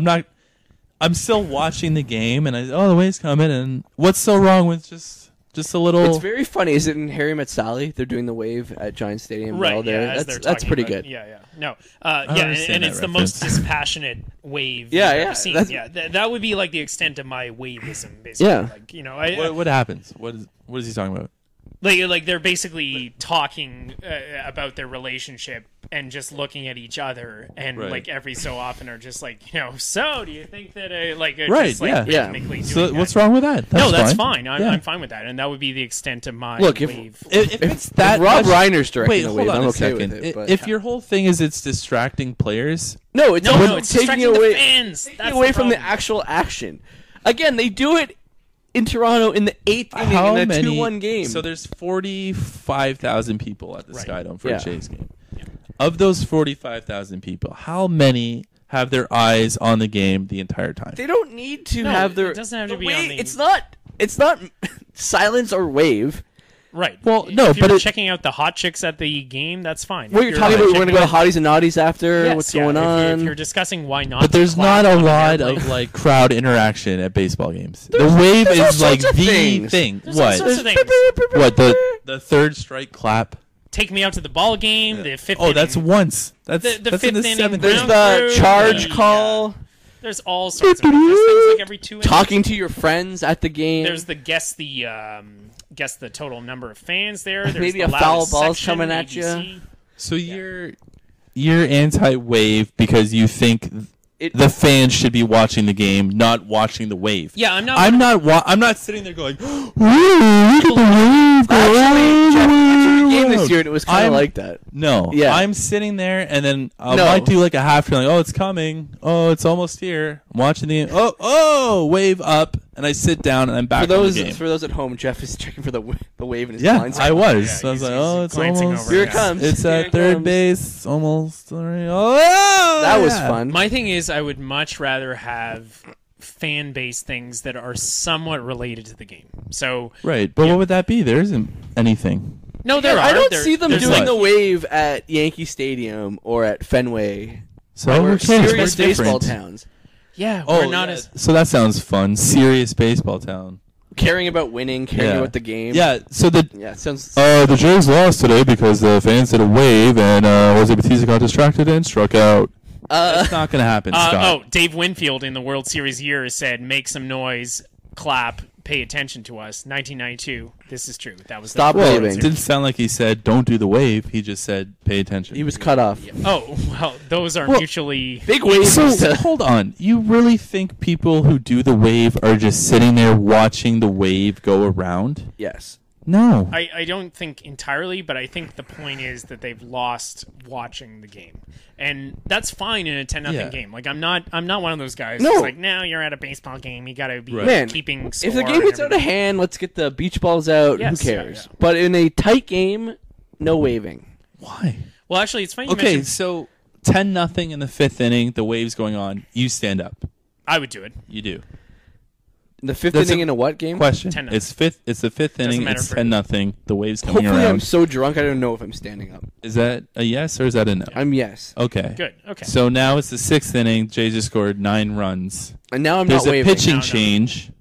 I'm still watching the game, and the wave's coming, and what's so wrong with just a little? It's very funny. Is it in Harry Met Sally? They're doing the wave at Giant Stadium. right. While they're, Yeah, as that's they're that's talking pretty about- good. Yeah. No. don't Yeah, understand and that it's the most reference. dispassionate wave Yeah, you've yeah, ever seen. that's- Yeah, that would be like the extent of my waveism, basically. Yeah. Like, what happens? What is he talking about? like they're basically talking about their relationship and just looking at each other, and Right. like every so often are just like, so do you think that Right, just, like, yeah. Yeah. rhythmically So doing what's that. wrong with that? No, that's fine. fine. Yeah. I'm fine with that, and that would be the extent of my Look, if- wave. If it's that if Rob much- Reiner's directing Wait, the hold wave, on I'm a okay second. with it. But If your whole thing is it's distracting players, no, it's no, it's taking distracting away the fans. taking That's away the from the problem. actual action. Again, they do it in Toronto in the 8th inning how in a many? 2-1 game. So there's 45,000 people at the Right. Skydome for Yeah. a Jays game. Of those 45,000 people, how many have their eyes on the game the entire time? they don't need to No, have their. it doesn't have to the be wave, on the- It's not silence or wave. Right. Well, no, if but you're it- checking out the hot chicks at the game, that's fine. What If you're talking about? We're going to go to checking out- Hotties and Naughties after. Yes, what's yeah, going If on? you're discussing why not, But there's clap not a on lot airplane. of like crowd interaction at baseball games. There's- the wave there's all is like sorts of the things. thing. There's all What? sorts of things. What the third strike clap? Take me out to the ball game. The fifth. Oh, that's inning. once. That's The that's in the fifth inning 7th. There's inning. round the through, charge yeah. call. There's all sorts of things. There's things like every 2 innings. Talking to your friends at the game. There's the guess the total number of fans there. There's Maybe the a foul loudest ball's section, coming at ABC. So you're anti-wave because you think It- the fans should be watching the game, not watching the wave. Yeah, I'm not. I'm not sitting there going, "Ooh, look at the wave go Actually, Jeff, watching the game around." this year, and it was kind I'm- of like that. No, Yeah. I'm sitting there, and then I No. might do like a half turn, like, oh, it's coming, oh, it's almost here. I'm watching the game, oh, wave up, and I sit down, and I'm back For on those the game. for those at home, Jeff is checking for the wave in his Yeah, blind I side. was. Yeah, So I was he's- like, oh, he's it's glancing almost. over, Here yeah. it comes. It's Here at it third comes. base, almost. Oh, That was yeah. fun. My thing is, I would much rather have fan-based things that are somewhat related to the game. So Right, but Yeah. what would that be? There isn't anything. no, there are. I don't There- see them there's doing like- the wave at Yankee Stadium or at Fenway. So Or who cares? serious We're baseball different. towns. Yeah, Oh, we're not yeah. as. So that sounds fun. Serious baseball town. Caring about winning, caring Yeah. about the game. Yeah. So Yeah, it sounds. the Jays lost today because the fans did a wave and Jose Bautista got distracted and struck out. That's not going to happen, Scott. Dave Winfield in the World Series year said, "Make some noise, clap, pay attention to us." 1992. This is true. That was Stop the World Well, waving. it didn't sound like he said, don't do the wave. He just said, pay attention. he was cut off. Oh well, those are Well, mutually. Big wave. So, hold on. You really think people who do the wave are just sitting there watching the wave go around? Yes. No. I don't think entirely, but I think the point is that they've lost watching the game, and that's fine in a 10-0 Yeah. game. Like I'm not one of those guys. No. That's like, no, you're at a baseball game. You got to be Right. Man, keeping score. If the game and gets out of everything. hand, let's get the beach balls out. Yes, Who yeah, cares? yeah. But in a tight game, no waving. Why? Well, actually, it's funny. You Okay, mentioned, so 10-0 in the 5th inning. The wave's going on. You stand up. I would do it. You do. The 5th That's inning a in a what game? Question. 10-0. It's the fifth inning. matter It's for- 10-0. The wave's coming Hopefully, I'm around. so drunk I don't know if I'm standing up. Is that a yes or is that a no? I'm yes, Okay. Good. Okay. So now it's the 6th inning. Jays just scored 9 runs. and now I'm There's not a waving. pitching No. change.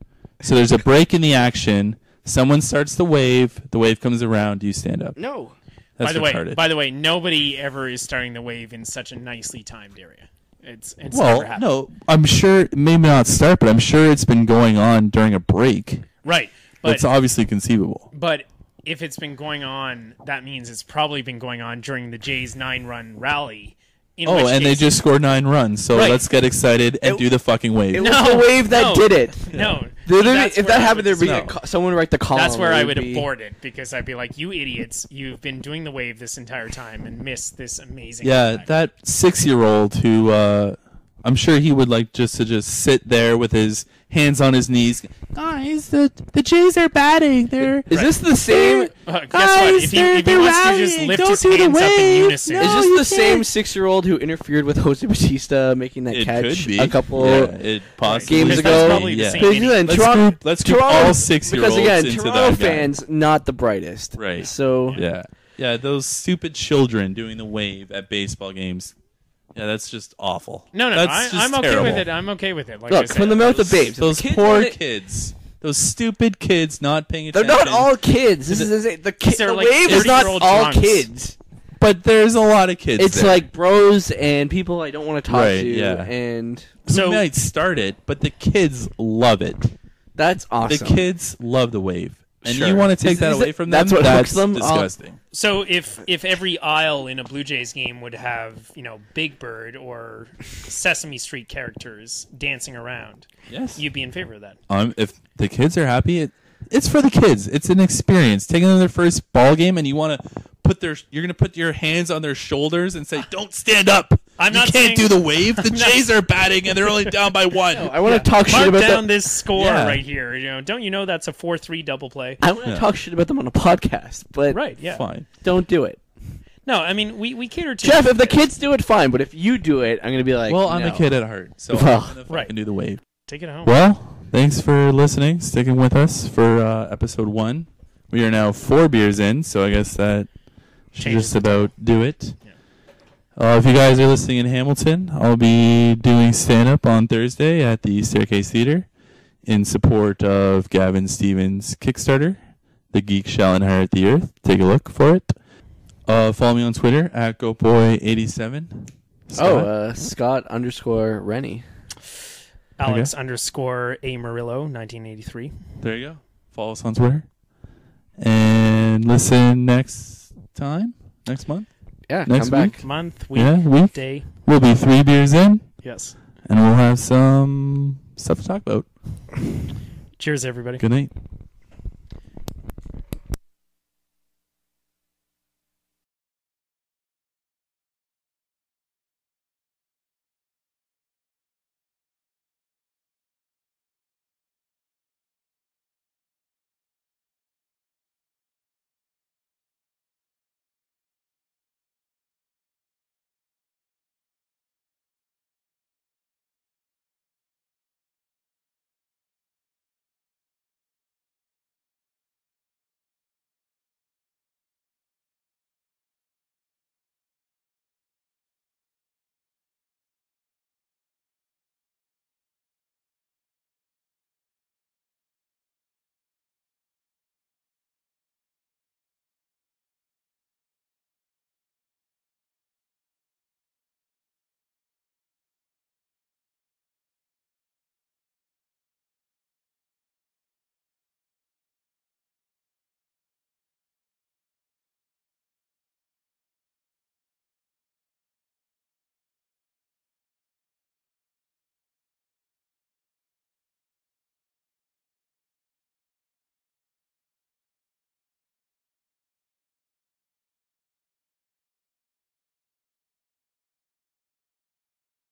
So there's a break in the action. Someone starts the wave comes around, you stand up. No. That's retarded. By the way, nobody ever is starting the wave in such a nicely timed area. It's well, never happened. no, I'm sure maybe not start, but I'm sure it's been going on during a break. Right. But That's obviously conceivable. But if it's been going on, that means it's probably been going on during the Jays 9-run rally. They just scored 9 runs, so Right. let's get excited and do the fucking wave. It was the wave that did it. No. If that happened, there'd be someone write the column. That's where I would abort it, because I'd be like, you idiots, you've been doing the wave this entire time and missed this amazing impact. That 6-year-old who I'm sure he would like just sit there with his hands on his knees. Guys, the Jays are batting. They're Is this the same? Guess what? If he wants to just lift his hands up in unison. Is this the same 6-year-old who interfered with Jose Bautista making that catch a couple games ago? Probably the same Let's group all 6-year-olds because again, into Toronto that guy. fans not the brightest. Right. So yeah, those stupid children doing the wave at baseball games. Yeah, that's just awful. No, that's I'm okay terrible. with it. I'm okay with it. Like look, I said, from the mouth of babes. Those poor kids. Those stupid kids not paying They're attention. not all kids. This is the like wave is not 30-year-old all drunks. kids. But there's a lot of kids. It's there. like bros and people I don't want to talk Right, to. yeah. And who might start it, but the kids love it. that's awesome. The kids love the wave. And Sure. you want to take that away from them? That's what hooks them? disgusting. So if every aisle in a Blue Jays game would have, Big Bird or Sesame Street characters dancing around, Yes. you'd be in favor of that. If the kids are happy, it's for the kids. It's an experience. Taking them to their first ball game, and you want to you're going to put your hands on their shoulders and say, "Don't stand up. I'm you not can't saying- do the wave. The Jays are batting, and they're only down by 1." I want to talk shit Mark about down them. this score Yeah. right here. Don't you know that's a 4-3 double play? I want to talk shit about them on a podcast, but Right, yeah. Fine. don't do it. No, I mean, we cater to... Jeff, if the kids do it, fine, but if you do it, I'm going to be like, Well, I'm no. a kid at heart, so Well, I'm going to right. do the wave. Take it home. Well, thanks for listening, sticking with us for episode 1. We are now 4 beers in, so I guess that should Changes just about do it. If you guys are listening in Hamilton, I'll be doing stand-up on Thursday at the Staircase Theater in support of Gavin Stevens' Kickstarter, The Geek Shall Inherit the Earth. Take a look for it. Follow me on Twitter at GoBoy87. Scott _Rennie. Alex _A Murillo, 1983. There you go. Follow us on Twitter. And listen next month. Yeah, Next come back. Month, week, Week. day. We'll be 3 beers in, Yes. and we'll have some stuff to talk about. Cheers, everybody. Good night.